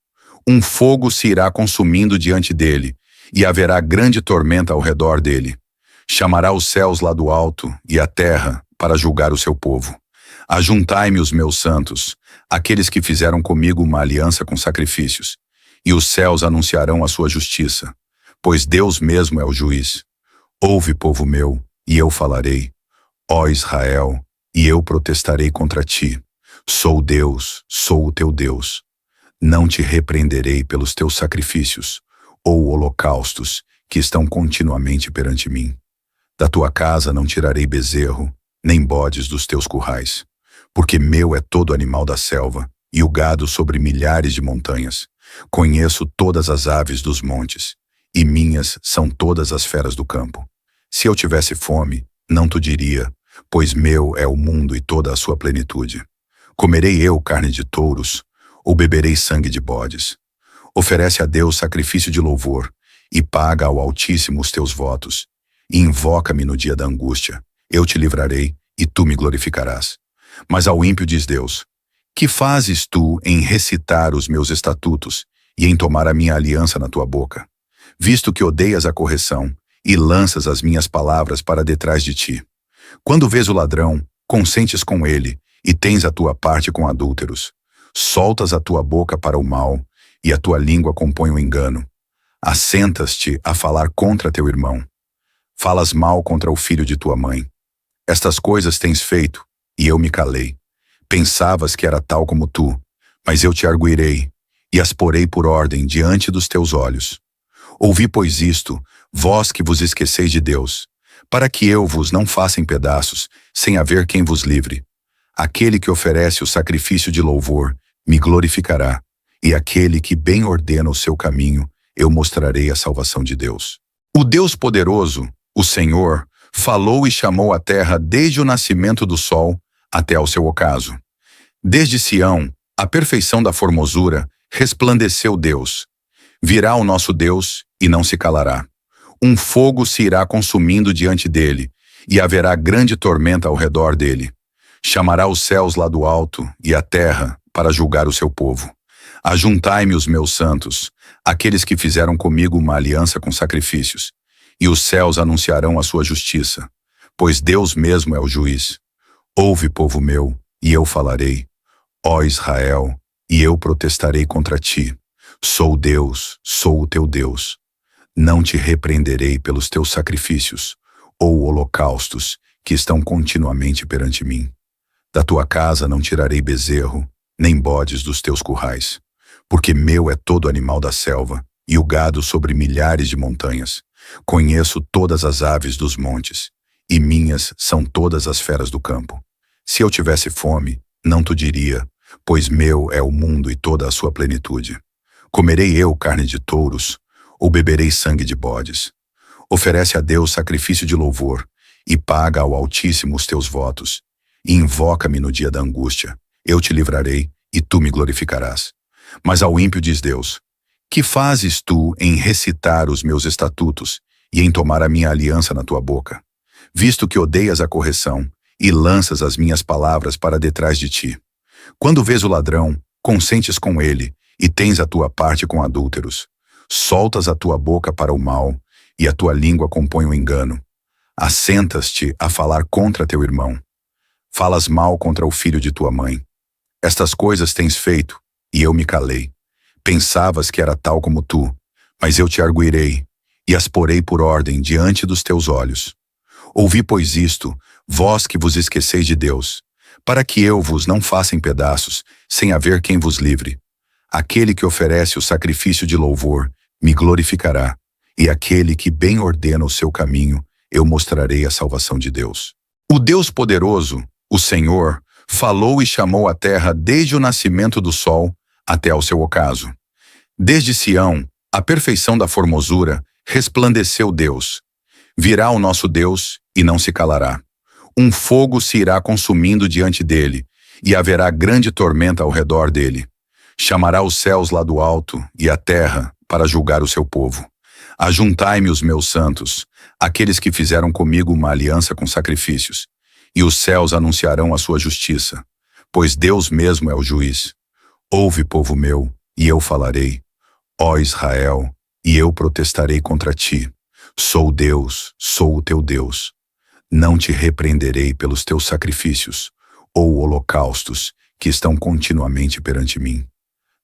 Um fogo se irá consumindo diante dele, e haverá grande tormenta ao redor dele. Chamará os céus lá do alto e a terra para julgar o seu povo. Ajuntai-me os meus santos, aqueles que fizeram comigo uma aliança com sacrifícios, e os céus anunciarão a sua justiça, pois Deus mesmo é o juiz. Ouve, povo meu, e eu falarei. Ó Israel, e eu protestarei contra ti. Sou Deus, sou o teu Deus. Não te repreenderei pelos teus sacrifícios, ou holocaustos, que estão continuamente perante mim. Da tua casa não tirarei bezerro, nem bodes dos teus currais. Porque meu é todo animal da selva, e o gado sobre milhares de montanhas. Conheço todas as aves dos montes, e minhas são todas as feras do campo. Se eu tivesse fome, não te diria, pois meu é o mundo e toda a sua plenitude. Comerei eu carne de touros, ou beberei sangue de bodes? Oferece a Deus sacrifício de louvor, e paga ao Altíssimo os teus votos. E invoca-me no dia da angústia. Eu te livrarei, e tu me glorificarás. Mas ao ímpio diz Deus: que fazes tu em recitar os meus estatutos, e em tomar a minha aliança na tua boca? Visto que odeias a correção, e lanças as minhas palavras para detrás de ti. Quando vês o ladrão, consentes com ele, e tens a tua parte com adúlteros. Soltas a tua boca para o mal, e a tua língua compõe o engano. Assentas-te a falar contra teu irmão. Falas mal contra o filho de tua mãe. Estas coisas tens feito, e eu me calei. Pensavas que era tal como tu, mas eu te arguirei, e as porei por ordem diante dos teus olhos. Ouvi, pois, isto, vós que vos esqueceis de Deus, para que eu vos não faça em pedaços, sem haver quem vos livre. Aquele que oferece o sacrifício de louvor, me glorificará, e aquele que bem ordena o seu caminho, eu mostrarei a salvação de Deus. O Deus poderoso, o Senhor, falou e chamou a terra desde o nascimento do sol até ao seu ocaso. Desde Sião, a perfeição da formosura, resplandeceu Deus. Virá o nosso Deus e não se calará. Um fogo se irá consumindo diante dele, e haverá grande tormenta ao redor dele. Chamará os céus lá do alto e a terra para julgar o seu povo. Ajuntai-me os meus santos, aqueles que fizeram comigo uma aliança com sacrifícios, e os céus anunciarão a sua justiça, pois Deus mesmo é o juiz. Ouve, povo meu, e eu falarei. Ó Israel, e eu protestarei contra ti. Sou Deus, sou o teu Deus. Não te repreenderei pelos teus sacrifícios, ou holocaustos, que estão continuamente perante mim. Da tua casa não tirarei bezerro, nem bodes dos teus currais. Porque meu é todo animal da selva, e o gado sobre milhares de montanhas. Conheço todas as aves dos montes, e minhas são todas as feras do campo. Se eu tivesse fome, não te diria, pois meu é o mundo e toda a sua plenitude. Comerei eu carne de touros, ou beberei sangue de bodes? Oferece a Deus sacrifício de louvor, e paga ao Altíssimo os teus votos. E invoca-me no dia da angústia. Eu te livrarei, e tu me glorificarás. Mas ao ímpio diz Deus: que fazes tu em recitar os meus estatutos, e em tomar a minha aliança na tua boca? Visto que odeias a correção, e lanças as minhas palavras para detrás de ti. Quando vês o ladrão, consentes com ele, e tens a tua parte com adúlteros. Soltas a tua boca para o mal, e a tua língua compõe o engano. Assentas-te a falar contra teu irmão. Falas mal contra o filho de tua mãe. Estas coisas tens feito, e eu me calei. Pensavas que era tal como tu, mas eu te arguirei, e as porei por ordem diante dos teus olhos. Ouvi, pois, isto, vós que vos esqueceis de Deus, para que eu vos não faça em pedaços, sem haver quem vos livre. Aquele que oferece o sacrifício de louvor, me glorificará, e aquele que bem ordena o seu caminho, eu mostrarei a salvação de Deus. O Deus poderoso, o Senhor, falou e chamou a terra desde o nascimento do sol até ao seu ocaso. Desde Sião, a perfeição da formosura, resplandeceu Deus. Virá o nosso Deus e não se calará. Um fogo se irá consumindo diante dele, e haverá grande tormenta ao redor dele. Chamará os céus lá do alto e a terra para julgar o seu povo. Ajuntai-me os meus santos, aqueles que fizeram comigo uma aliança com sacrifícios, e os céus anunciarão a sua justiça, pois Deus mesmo é o juiz. Ouve, povo meu, e eu falarei. Ó Israel, e eu protestarei contra ti. Sou Deus, sou o teu Deus. Não te repreenderei pelos teus sacrifícios, ou holocaustos, que estão continuamente perante mim.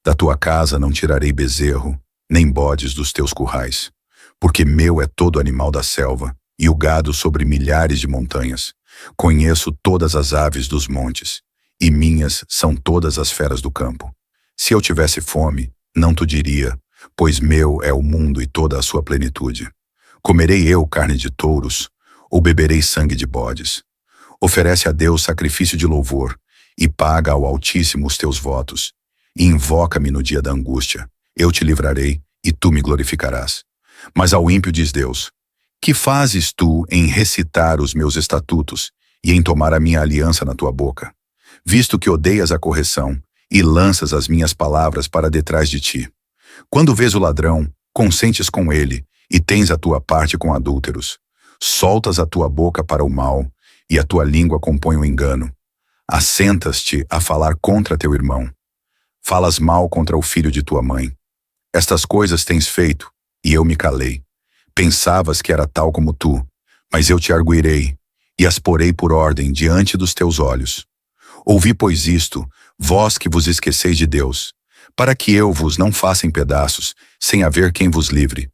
Da tua casa não tirarei bezerro, nem bodes dos teus currais. Porque meu é todo animal da selva, e o gado sobre milhares de montanhas. Conheço todas as aves dos montes, e minhas são todas as feras do campo. Se eu tivesse fome, não te diria, pois meu é o mundo e toda a sua plenitude. Comerei eu carne de touros, ou beberei sangue de bodes? Oferece a Deus sacrifício de louvor, e paga ao Altíssimo os teus votos, e invoca-me no dia da angústia. Eu te livrarei, e tu me glorificarás. Mas ao ímpio diz Deus: que fazes tu em recitar os meus estatutos, e em tomar a minha aliança na tua boca? Visto que odeias a correção, e lanças as minhas palavras para detrás de ti. Quando vês o ladrão, consentes com ele, e tens a tua parte com adúlteros. Soltas a tua boca para o mal, e a tua língua compõe o engano. Assentas-te a falar contra teu irmão. Falas mal contra o filho de tua mãe. Estas coisas tens feito, e eu me calei. Pensavas que era tal como tu, mas eu te arguirei, e as porei por ordem diante dos teus olhos. Ouvi, pois, isto, vós que vos esqueceis de Deus, para que eu vos não faça em pedaços, sem haver quem vos livre.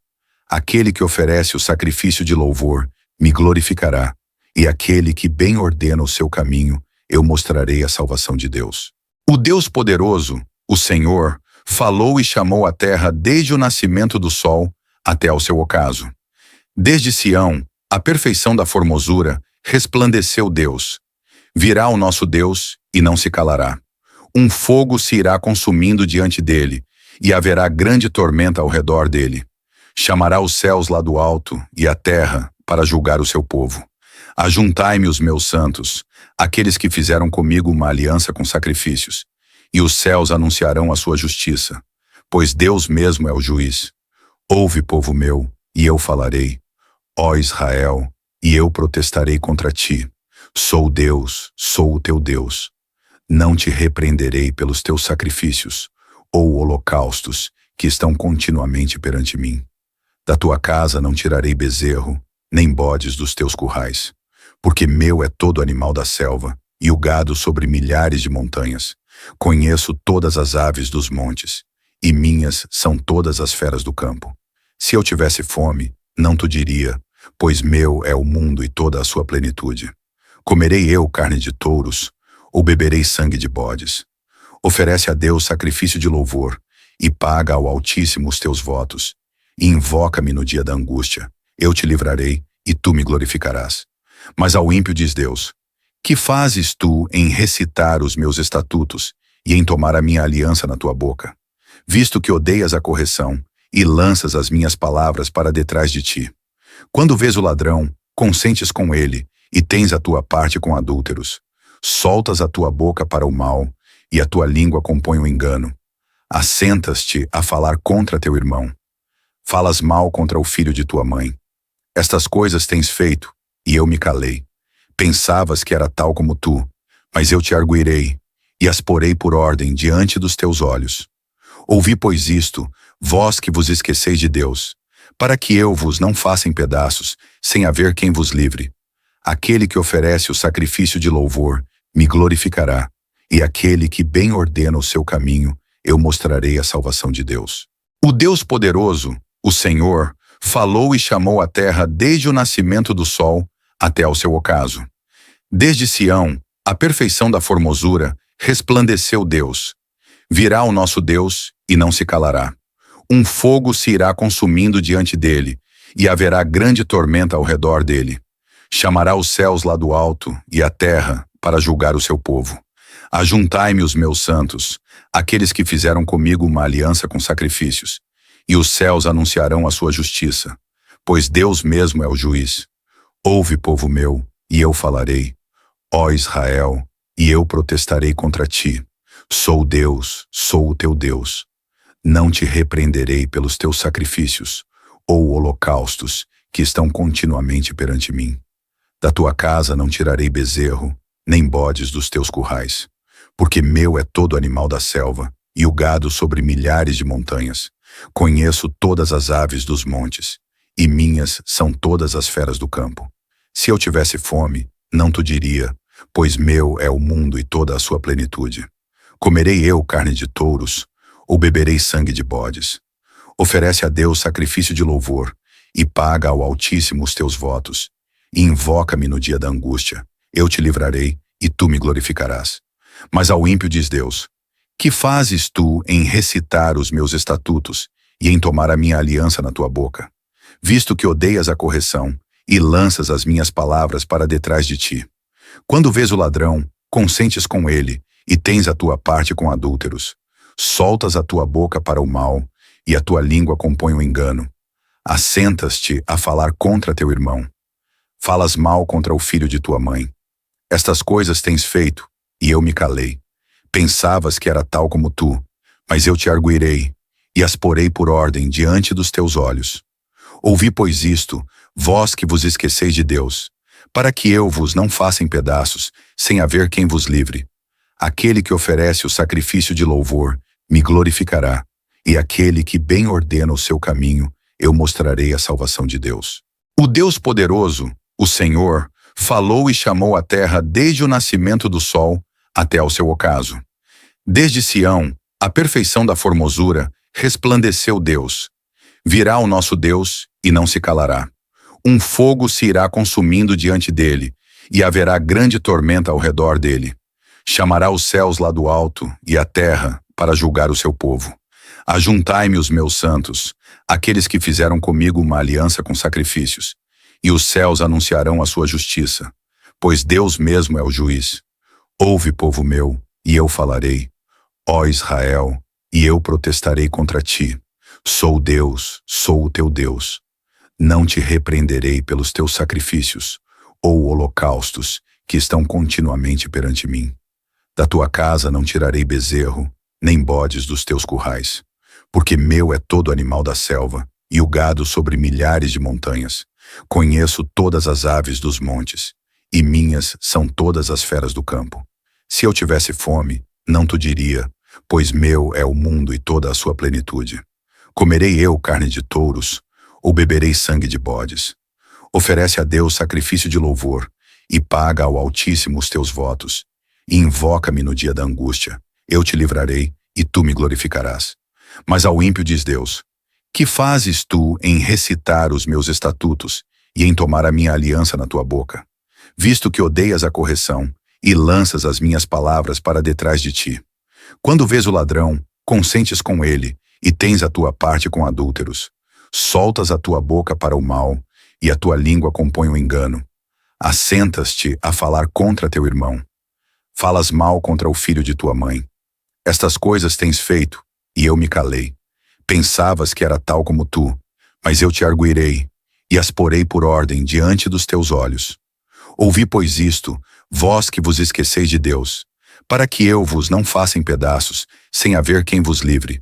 Aquele que oferece o sacrifício de louvor, me glorificará, e aquele que bem ordena o seu caminho, eu mostrarei a salvação de Deus. O Deus poderoso, o Senhor, falou e chamou a terra desde o nascimento do sol até ao seu ocaso. Desde Sião, a perfeição da formosura, resplandeceu Deus. Virá o nosso Deus e não se calará. Um fogo se irá consumindo diante dele, e haverá grande tormenta ao redor dele. Chamará os céus lá do alto e a terra para julgar o seu povo. Ajuntai-me os meus santos, aqueles que fizeram comigo uma aliança com sacrifícios, e os céus anunciarão a sua justiça, pois Deus mesmo é o juiz. Ouve, povo meu, e eu falarei. Ó Israel, e eu protestarei contra ti. Sou Deus, sou o teu Deus. Não te repreenderei pelos teus sacrifícios, ou holocaustos, que estão continuamente perante mim. Da tua casa não tirarei bezerro, nem bodes dos teus currais, porque meu é todo animal da selva, e o gado sobre milhares de montanhas. Conheço todas as aves dos montes, e minhas são todas as feras do campo. Se eu tivesse fome, não tu diria, pois meu é o mundo e toda a sua plenitude. Comerei eu carne de touros, ou beberei sangue de bodes? Oferece a Deus sacrifício de louvor, e paga ao Altíssimo os teus votos, e invoca-me no dia da angústia. Eu te livrarei, e tu me glorificarás. Mas ao ímpio diz Deus: que fazes tu em recitar os meus estatutos, e em tomar a minha aliança na tua boca? Visto que odeias a correção, e lanças as minhas palavras para detrás de ti. Quando vês o ladrão, consentes com ele, e tens a tua parte com adúlteros. Soltas a tua boca para o mal, e a tua língua compõe o engano. Assentas-te a falar contra teu irmão. Falas mal contra o filho de tua mãe. Estas coisas tens feito, e eu me calei. Pensavas que era tal como tu, mas eu te arguirei, e as porei por ordem diante dos teus olhos. Ouvi, pois, isto, vós que vos esqueceis de Deus, para que eu vos não faça em pedaços, sem haver quem vos livre. Aquele que oferece o sacrifício de louvor, me glorificará, e aquele que bem ordena o seu caminho, eu mostrarei a salvação de Deus. O Deus poderoso, o Senhor, falou e chamou a terra desde o nascimento do sol até ao seu ocaso. Desde Sião, a perfeição da formosura, resplandeceu Deus. Virá o nosso Deus e não se calará. Um fogo se irá consumindo diante dele, e haverá grande tormenta ao redor dele. Chamará os céus lá do alto e a terra para julgar o seu povo. Ajuntai-me os meus santos, aqueles que fizeram comigo uma aliança com sacrifícios, e os céus anunciarão a sua justiça, pois Deus mesmo é o juiz. Ouve, povo meu, e eu falarei. Ó Israel, e eu protestarei contra ti. Sou Deus, sou o teu Deus. Não te repreenderei pelos teus sacrifícios, ou holocaustos, que estão continuamente perante mim. Da tua casa não tirarei bezerro, nem bodes dos teus currais, porque meu é todo animal da selva, e o gado sobre milhares de montanhas. Conheço todas as aves dos montes, e minhas são todas as feras do campo. Se eu tivesse fome, não tu diria, pois meu é o mundo e toda a sua plenitude. Comerei eu carne de touros, ou beberei sangue de bodes? Oferece a Deus sacrifício de louvor, e paga ao Altíssimo os teus votos, e invoca-me no dia da angústia. Eu te livrarei, e tu me glorificarás. Mas ao ímpio diz Deus: que fazes tu em recitar os meus estatutos, e em tomar a minha aliança na tua boca? Visto que odeias a correção, e lanças as minhas palavras para detrás de ti. Quando vês o ladrão, consentes com ele, e tens a tua parte com adúlteros. Soltas a tua boca para o mal, e a tua língua compõe o engano. Assentas-te a falar contra teu irmão. Falas mal contra o filho de tua mãe. Estas coisas tens feito, e eu me calei. Pensavas que era tal como tu, mas eu te arguirei, e as porei por ordem diante dos teus olhos. Ouvi, pois, isto, vós que vos esqueceis de Deus, para que eu vos não faça em pedaços, sem haver quem vos livre. Aquele que oferece o sacrifício de louvor, me glorificará, e aquele que bem ordena o seu caminho, eu mostrarei a salvação de Deus. O Deus poderoso, o Senhor, falou e chamou a terra desde o nascimento do sol até ao seu ocaso. Desde Sião, a perfeição da formosura, resplandeceu Deus. Virá o nosso Deus e não se calará. Um fogo se irá consumindo diante dele, e haverá grande tormenta ao redor dele. Chamará os céus lá do alto e a terra para julgar o seu povo. Ajuntai-me os meus santos, aqueles que fizeram comigo uma aliança com sacrifícios, e os céus anunciarão a sua justiça, pois Deus mesmo é o juiz. Ouve, povo meu, e eu falarei. Ó Israel, e eu protestarei contra ti. Sou Deus, sou o teu Deus. Não te repreenderei pelos teus sacrifícios, ou holocaustos, que estão continuamente perante mim. Da tua casa não tirarei bezerro, nem bodes dos teus currais, porque meu é todo animal da selva, e o gado sobre milhares de montanhas. Conheço todas as aves dos montes, e minhas são todas as feras do campo. Se eu tivesse fome, não tu diria, pois meu é o mundo e toda a sua plenitude. Comerei eu carne de touros, ou beberei sangue de bodes? Oferece a Deus sacrifício de louvor, e paga ao Altíssimo os teus votos. E invoca-me no dia da angústia, eu te livrarei, e tu me glorificarás. Mas ao ímpio diz Deus: que fazes tu em recitar os meus estatutos, e em tomar a minha aliança na tua boca? Visto que odeias a correção, e lanças as minhas palavras para detrás de ti. Quando vês o ladrão, consentes com ele, e tens a tua parte com adúlteros. Soltas a tua boca para o mal, e a tua língua compõe o engano. Assentas-te a falar contra teu irmão. Falas mal contra o filho de tua mãe. Estas coisas tens feito, e eu me calei. Pensavas que era tal como tu, mas eu te arguirei, e as porei por ordem diante dos teus olhos. Ouvi, pois, isto, vós que vos esqueceis de Deus, para que eu vos não faça em pedaços, sem haver quem vos livre.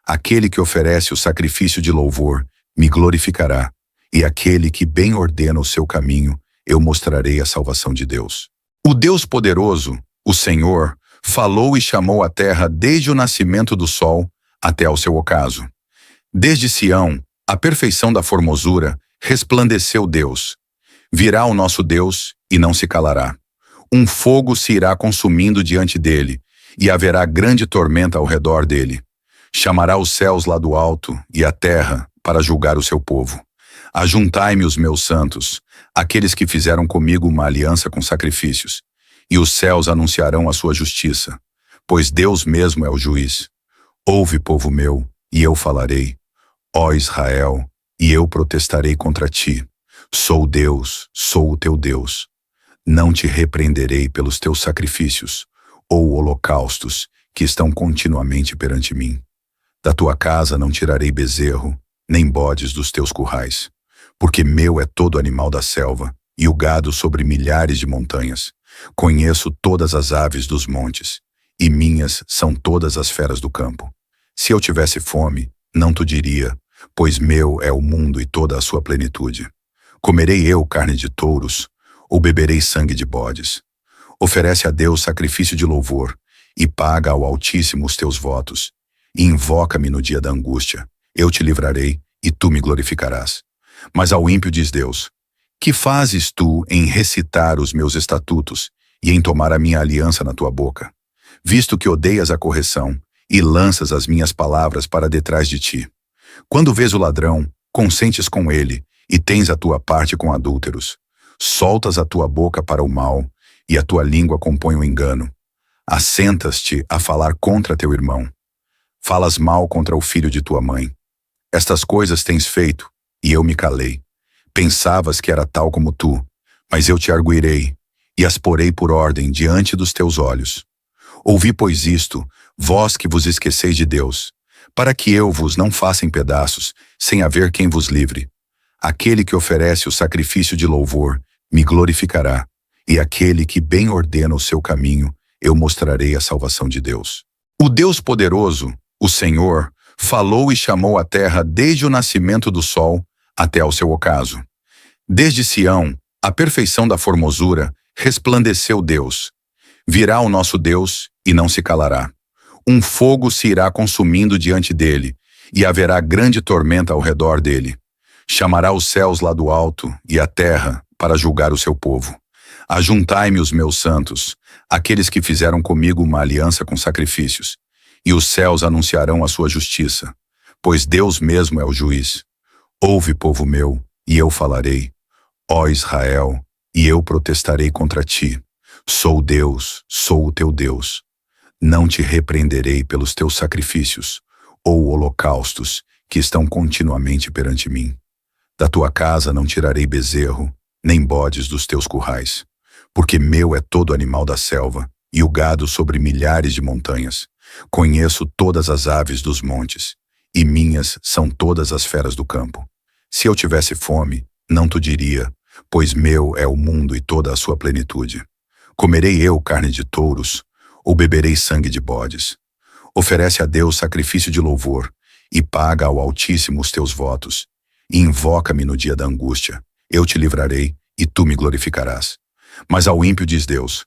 Aquele que oferece o sacrifício de louvor, me glorificará, e aquele que bem ordena o seu caminho, eu mostrarei a salvação de Deus. O Deus poderoso, o Senhor, falou e chamou a terra desde o nascimento do sol até ao seu ocaso. Desde Sião, a perfeição da formosura, resplandeceu Deus. Virá o nosso Deus e não se calará. Um fogo se irá consumindo diante dele, e haverá grande tormenta ao redor dele. Chamará os céus lá do alto e a terra para julgar o seu povo. Ajuntai-me os meus santos, aqueles que fizeram comigo uma aliança com sacrifícios, e os céus anunciarão a sua justiça, pois Deus mesmo é o juiz. Ouve, povo meu, e eu falarei. Ó Israel, e eu protestarei contra ti. Sou Deus, sou o teu Deus. Não te repreenderei pelos teus sacrifícios, ou holocaustos, que estão continuamente perante mim. Da tua casa não tirarei bezerro, nem bodes dos teus currais, porque meu é todo animal da selva, e o gado sobre milhares de montanhas. Conheço todas as aves dos montes, e minhas são todas as feras do campo. Se eu tivesse fome, não tu diria, pois meu é o mundo e toda a sua plenitude. Comerei eu carne de touros, ou beberei sangue de bodes? Oferece a Deus sacrifício de louvor, e paga ao Altíssimo os teus votos. E invoca-me no dia da angústia, eu te livrarei, e tu me glorificarás. Mas ao ímpio diz Deus: que fazes tu em recitar os meus estatutos, e em tomar a minha aliança na tua boca? Visto que odeias a correção, e lanças as minhas palavras para detrás de ti. Quando vês o ladrão, consentes com ele, e tens a tua parte com adúlteros. Soltas a tua boca para o mal, e a tua língua compõe o engano. Assentas-te a falar contra teu irmão. Falas mal contra o filho de tua mãe. Estas coisas tens feito, e eu me calei. Pensavas que era tal como tu, mas eu te arguirei, e as porei por ordem diante dos teus olhos. Ouvi, pois, isto, vós que vos esqueceis de Deus, para que eu vos não faça em pedaços, sem haver quem vos livre. Aquele que oferece o sacrifício de louvor, me glorificará, e aquele que bem ordena o seu caminho, eu mostrarei a salvação de Deus. O Deus poderoso, o Senhor, falou e chamou a terra desde o nascimento do sol até ao seu ocaso. Desde Sião, a perfeição da formosura, resplandeceu Deus. Virá o nosso Deus e não se calará. Um fogo se irá consumindo diante dele, e haverá grande tormenta ao redor dele. Chamará os céus lá do alto e a terra para julgar o seu povo. Ajuntai-me os meus santos, aqueles que fizeram comigo uma aliança com sacrifícios, e os céus anunciarão a sua justiça, pois Deus mesmo é o juiz. Ouve, povo meu, e eu falarei. Ó Israel, e eu protestarei contra ti. Sou Deus, sou o teu Deus. Não te repreenderei pelos teus sacrifícios, ou holocaustos, que estão continuamente perante mim. Da tua casa não tirarei bezerro, nem bodes dos teus currais, porque meu é todo animal da selva, e o gado sobre milhares de montanhas. Conheço todas as aves dos montes, e minhas são todas as feras do campo. Se eu tivesse fome, não tu diria, pois meu é o mundo e toda a sua plenitude. Comerei eu carne de touros, ou beberei sangue de bodes? Oferece a Deus sacrifício de louvor, e paga ao Altíssimo os teus votos. E invoca-me no dia da angústia, eu te livrarei, e tu me glorificarás. Mas ao ímpio diz Deus: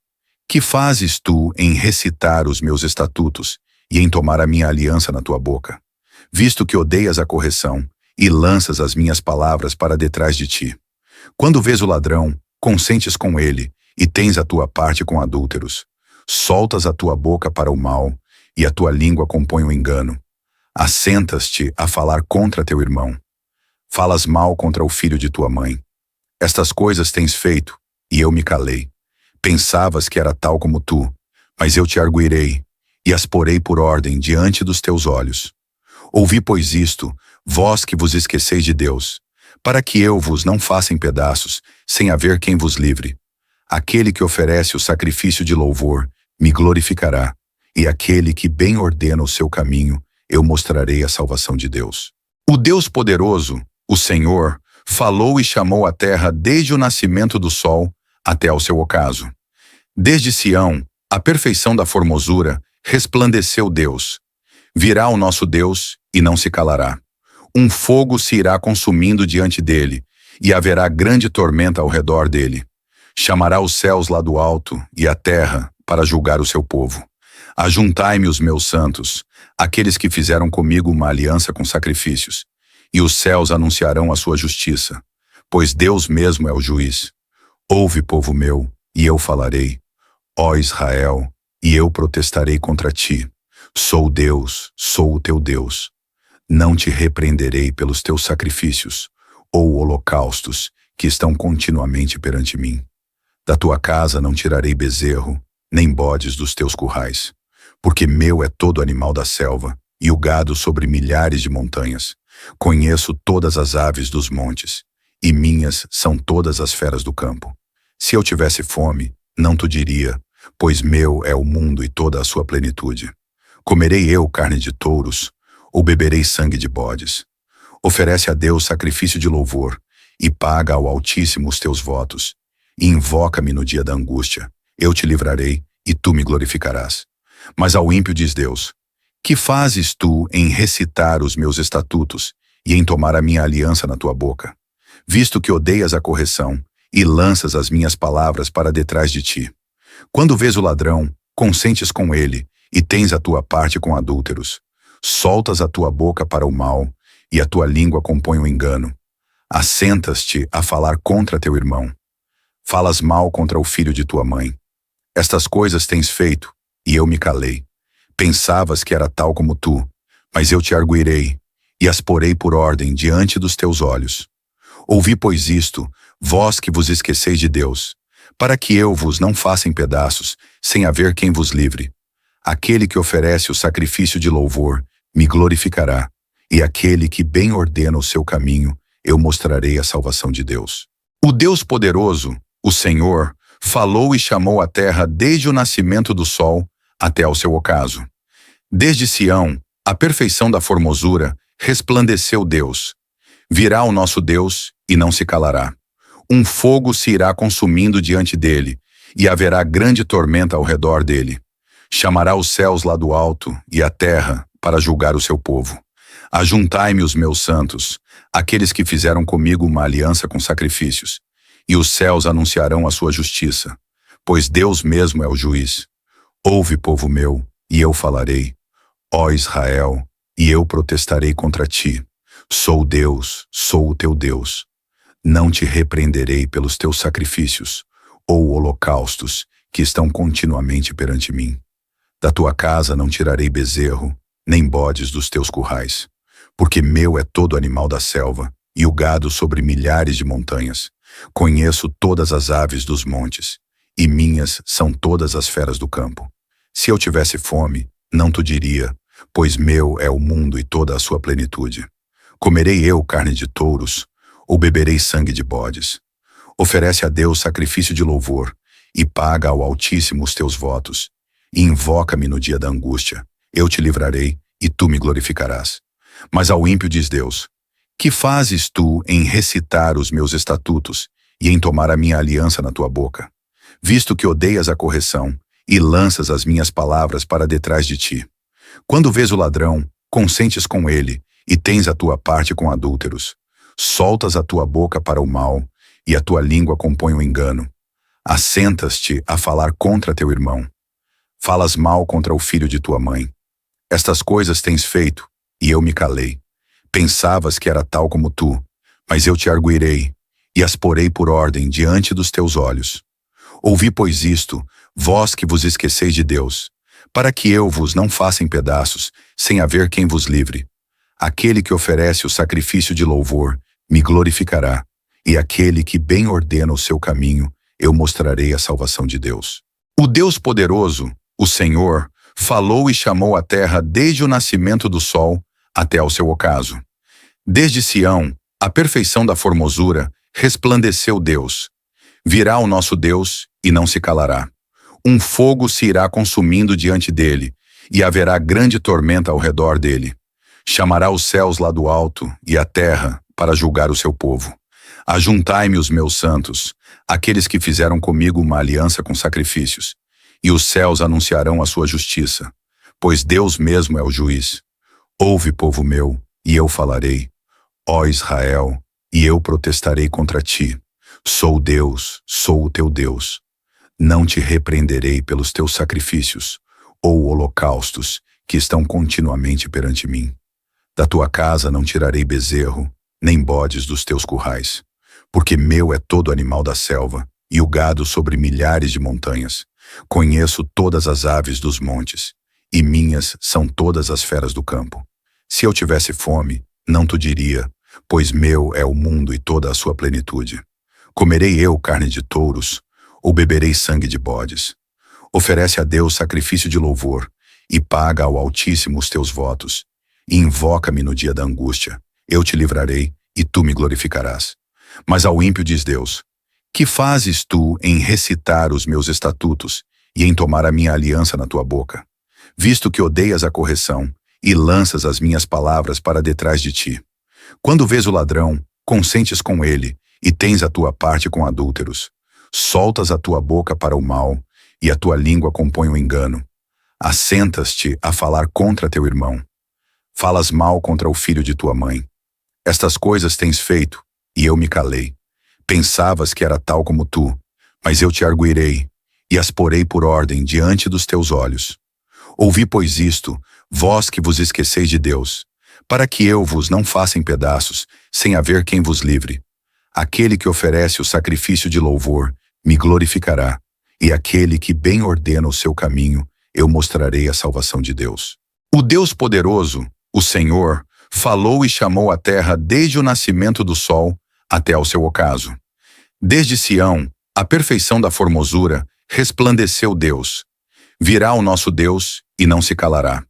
que fazes tu em recitar os meus estatutos, e em tomar a minha aliança na tua boca? Visto que odeias a correção, e lanças as minhas palavras para detrás de ti. Quando vês o ladrão, consentes com ele, e tens a tua parte com adúlteros. Soltas a tua boca para o mal, e a tua língua compõe o engano. Assentas-te a falar contra teu irmão. Falas mal contra o filho de tua mãe. Estas coisas tens feito, e eu me calei. Pensavas que era tal como tu, mas eu te arguirei, e as porei por ordem diante dos teus olhos. Ouvi, pois, isto, vós que vos esqueceis de Deus, para que eu vos não faça em pedaços, sem haver quem vos livre. Aquele que oferece o sacrifício de louvor, me glorificará, e aquele que bem ordena o seu caminho, eu mostrarei a salvação de Deus. O Deus poderoso, o Senhor, falou e chamou a terra desde o nascimento do sol até ao seu ocaso. Desde Sião, a perfeição da formosura, resplandeceu Deus. Virá o nosso Deus e não se calará. Um fogo se irá consumindo diante dele, e haverá grande tormenta ao redor dele. Chamará os céus lá do alto e a terra para julgar o seu povo. Ajuntai-me os meus santos, aqueles que fizeram comigo uma aliança com sacrifícios, e os céus anunciarão a sua justiça, pois Deus mesmo é o juiz. Ouve, povo meu, e eu falarei. Ó Israel, e eu protestarei contra ti. Sou Deus, sou o teu Deus. Não te repreenderei pelos teus sacrifícios, ou holocaustos, que estão continuamente perante mim. Da tua casa não tirarei bezerro, nem bodes dos teus currais, porque meu é todo animal da selva, e o gado sobre milhares de montanhas. Conheço todas as aves dos montes, e minhas são todas as feras do campo. Se eu tivesse fome, não tu diria, pois meu é o mundo e toda a sua plenitude. Comerei eu carne de touros, ou beberei sangue de bodes? Oferece a Deus sacrifício de louvor, e paga ao Altíssimo os teus votos. E invoca-me no dia da angústia, eu te livrarei, e tu me glorificarás. Mas ao ímpio diz Deus: que fazes tu em recitar os meus estatutos, e em tomar a minha aliança na tua boca? Visto que odeias a correção, e lanças as minhas palavras para detrás de ti. Quando vês o ladrão, consentes com ele, e tens a tua parte com adúlteros. Soltas a tua boca para o mal, e a tua língua compõe o engano. Assentas-te a falar contra teu irmão. Falas mal contra o filho de tua mãe. Estas coisas tens feito, e eu me calei. Pensavas que era tal como tu, mas eu te arguirei, e as porei por ordem diante dos teus olhos. Ouvi, pois, isto, vós que vos esqueceis de Deus, para que eu vos não faça em pedaços, sem haver quem vos livre. Aquele que oferece o sacrifício de louvor, me glorificará, e aquele que bem ordena o seu caminho, eu mostrarei a salvação de Deus. O Deus poderoso, o Senhor, falou e chamou a terra desde o nascimento do sol até ao seu ocaso. Desde Sião, a perfeição da formosura, resplandeceu Deus. Virá o nosso Deus e não se calará. Um fogo se irá consumindo diante dele, e haverá grande tormenta ao redor dele. Chamará os céus lá do alto e a terra para julgar o seu povo. Ajuntai-me os meus santos, aqueles que fizeram comigo uma aliança com sacrifícios, e os céus anunciarão a sua justiça, pois Deus mesmo é o juiz. Ouve, povo meu, e eu falarei. Ó Israel, e eu protestarei contra ti. Sou Deus, sou o teu Deus. Não te repreenderei pelos teus sacrifícios, ou holocaustos, que estão continuamente perante mim. Da tua casa não tirarei bezerro, nem bodes dos teus currais, porque meu é todo animal da selva, e o gado sobre milhares de montanhas. Conheço todas as aves dos montes, e minhas são todas as feras do campo. Se eu tivesse fome, não tu diria, pois meu é o mundo e toda a sua plenitude. Comerei eu carne de touros, ou beberei sangue de bodes? Oferece a Deus sacrifício de louvor, e paga ao Altíssimo os teus votos. E invoca-me no dia da angústia, eu te livrarei, e tu me glorificarás. Mas ao ímpio diz Deus: que fazes tu em recitar os meus estatutos, e em tomar a minha aliança na tua boca? Visto que odeias a correção, e lanças as minhas palavras para detrás de ti. Quando vês o ladrão, consentes com ele, e tens a tua parte com adúlteros. Soltas a tua boca para o mal, e a tua língua compõe o engano. Assentas-te a falar contra teu irmão. Falas mal contra o filho de tua mãe. Estas coisas tens feito, e eu me calei. Pensavas que era tal como tu, mas eu te arguirei, e as porei por ordem diante dos teus olhos. Ouvi, pois, isto, vós que vos esqueceis de Deus, para que eu vos não faça em pedaços, sem haver quem vos livre. Aquele que oferece o sacrifício de louvor me glorificará, e aquele que bem ordena o seu caminho, eu mostrarei a salvação de Deus. O Deus poderoso, o Senhor, falou e chamou a terra desde o nascimento do sol até ao seu ocaso. Desde Sião, a perfeição da formosura, resplandeceu Deus. Virá o nosso Deus e não se calará. Um fogo se irá consumindo diante dele, e haverá grande tormenta ao redor dele. Chamará os céus lá do alto e a terra para julgar o seu povo. Ajuntai-me os meus santos, aqueles que fizeram comigo uma aliança com sacrifícios, e os céus anunciarão a sua justiça, pois Deus mesmo é o juiz. Ouve, povo meu, e eu falarei. Ó Israel, e eu protestarei contra ti. Sou Deus, sou o teu Deus. Não te repreenderei pelos teus sacrifícios, ou holocaustos, que estão continuamente perante mim. Da tua casa não tirarei bezerro, nem bodes dos teus currais, porque meu é todo animal da selva, e o gado sobre milhares de montanhas. Conheço todas as aves dos montes, e minhas são todas as feras do campo. Se eu tivesse fome, não tu diria, pois meu é o mundo e toda a sua plenitude. Comerei eu carne de touros, ou beberei sangue de bodes? Oferece a Deus sacrifício de louvor, e paga ao Altíssimo os teus votos. E invoca-me no dia da angústia, eu te livrarei, e tu me glorificarás. Mas ao ímpio diz Deus: que fazes tu em recitar os meus estatutos, e em tomar a minha aliança na tua boca? Visto que odeias a correção, e lanças as minhas palavras para detrás de ti. Quando vês o ladrão, consentes com ele, e tens a tua parte com adúlteros. Soltas a tua boca para o mal, e a tua língua compõe o engano. Assentas-te a falar contra teu irmão. Falas mal contra o filho de tua mãe. Estas coisas tens feito, e eu me calei. Pensavas que era tal como tu, mas eu te arguirei, e as porei por ordem diante dos teus olhos. Ouvi, pois, isto, vós que vos esqueceis de Deus, para que eu vos não faça em pedaços, sem haver quem vos livre. Aquele que oferece o sacrifício de louvor me glorificará, e aquele que bem ordena o seu caminho, eu mostrarei a salvação de Deus. O Deus poderoso, o Senhor, falou e chamou a terra desde o nascimento do sol até ao seu ocaso. Desde Sião, a perfeição da formosura, resplandeceu Deus. Virá o nosso Deus e não se calará.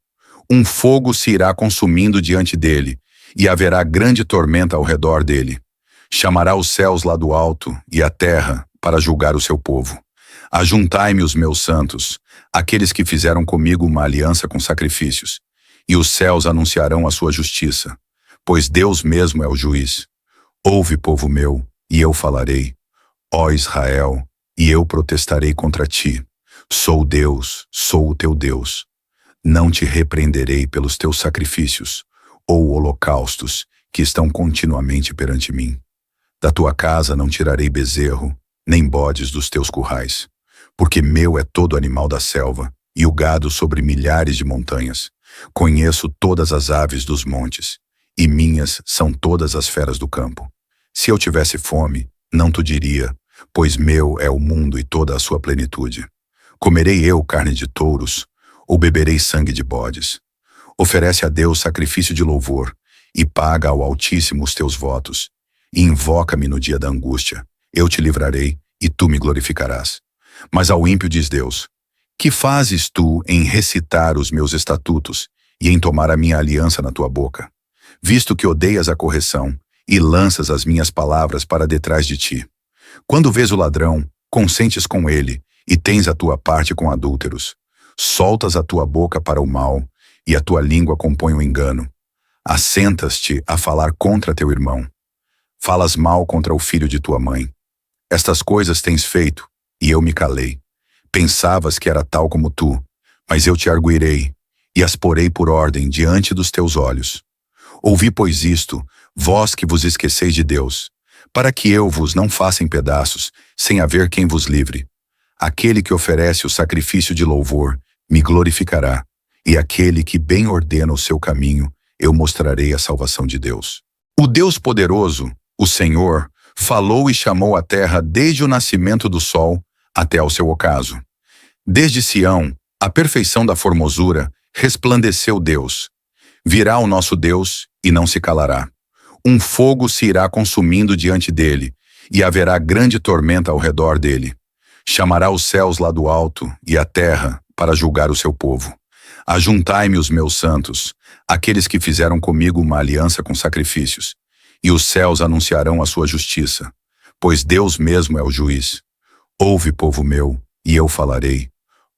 Um fogo se irá consumindo diante dele, e haverá grande tormenta ao redor dele. Chamará os céus lá do alto e a terra para julgar o seu povo. Ajuntai-me os meus santos, aqueles que fizeram comigo uma aliança com sacrifícios, e os céus anunciarão a sua justiça, pois Deus mesmo é o juiz. Ouve, povo meu, e eu falarei. Ó Israel, e eu protestarei contra ti. Sou Deus, sou o teu Deus. Não te repreenderei pelos teus sacrifícios, ou holocaustos, que estão continuamente perante mim. Da tua casa não tirarei bezerro, nem bodes dos teus currais, porque meu é todo animal da selva, e o gado sobre milhares de montanhas. Conheço todas as aves dos montes, e minhas são todas as feras do campo. Se eu tivesse fome, não tu diria, pois meu é o mundo e toda a sua plenitude. Comerei eu carne de touros, ou beberei sangue de bodes? Oferece a Deus sacrifício de louvor, e paga ao Altíssimo os teus votos, e invoca-me no dia da angústia. Eu te livrarei, e tu me glorificarás. Mas ao ímpio diz Deus: que fazes tu em recitar os meus estatutos, e em tomar a minha aliança na tua boca? Visto que odeias a correção, e lanças as minhas palavras para detrás de ti. Quando vês o ladrão, consentes com ele, e tens a tua parte com adúlteros. Soltas a tua boca para o mal, e a tua língua compõe o engano. Assentas-te a falar contra teu irmão. Falas mal contra o filho de tua mãe. Estas coisas tens feito, e eu me calei. Pensavas que era tal como tu, mas eu te arguirei, e as porei por ordem diante dos teus olhos. Ouvi, pois, isto, vós que vos esqueceis de Deus, para que eu vos não faça em pedaços, sem haver quem vos livre. Aquele que oferece o sacrifício de louvor me glorificará, e aquele que bem ordena o seu caminho, eu mostrarei a salvação de Deus. O Deus poderoso, o Senhor, falou e chamou a terra desde o nascimento do sol até ao seu ocaso. Desde Sião, a perfeição da formosura, resplandeceu Deus. Virá o nosso Deus e não se calará. Um fogo se irá consumindo diante dele, e haverá grande tormenta ao redor dele. Chamará os céus lá do alto e a terra para julgar o seu povo. Ajuntai-me os meus santos, aqueles que fizeram comigo uma aliança com sacrifícios, e os céus anunciarão a sua justiça, pois Deus mesmo é o juiz. Ouve, povo meu, e eu falarei.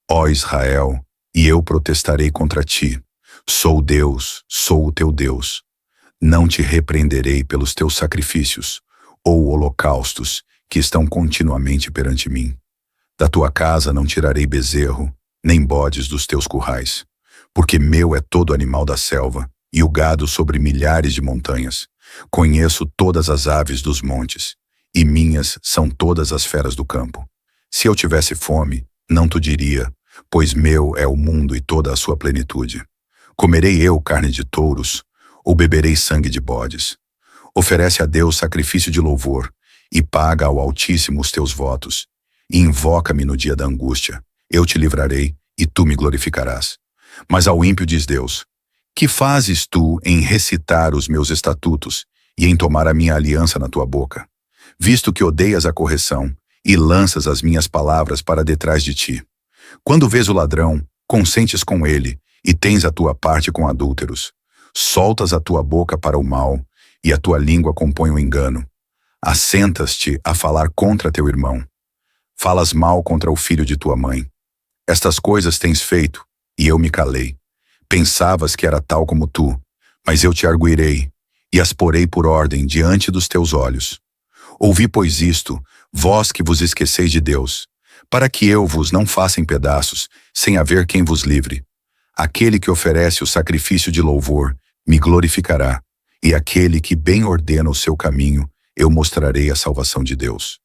Ó Israel, e eu protestarei contra ti. Sou Deus, sou o teu Deus. Não te repreenderei pelos teus sacrifícios, ou holocaustos, que estão continuamente perante mim. Da tua casa não tirarei bezerro, nem bodes dos teus currais, porque meu é todo animal da selva, e o gado sobre milhares de montanhas. Conheço todas as aves dos montes, e minhas são todas as feras do campo. Se eu tivesse fome, não tu diria, pois meu é o mundo e toda a sua plenitude. Comerei eu carne de touros, ou beberei sangue de bodes? Oferece a Deus sacrifício de louvor, e paga ao Altíssimo os teus votos, e invoca-me no dia da angústia. Eu te livrarei, e tu me glorificarás. Mas ao ímpio diz Deus: que fazes tu em recitar os meus estatutos, e em tomar a minha aliança na tua boca? Visto que odeias a correção, e lanças as minhas palavras para detrás de ti. Quando vês o ladrão, consentes com ele, e tens a tua parte com adúlteros. Soltas a tua boca para o mal, e a tua língua compõe o engano. Assentas-te a falar contra teu irmão. Falas mal contra o filho de tua mãe. Estas coisas tens feito, e eu me calei. Pensavas que era tal como tu, mas eu te arguirei, e as porei por ordem diante dos teus olhos. Ouvi, pois, isto, vós que vos esqueceis de Deus, para que eu vos não faça em pedaços, sem haver quem vos livre. Aquele que oferece o sacrifício de louvor me glorificará, e aquele que bem ordena o seu caminho, eu mostrarei a salvação de Deus.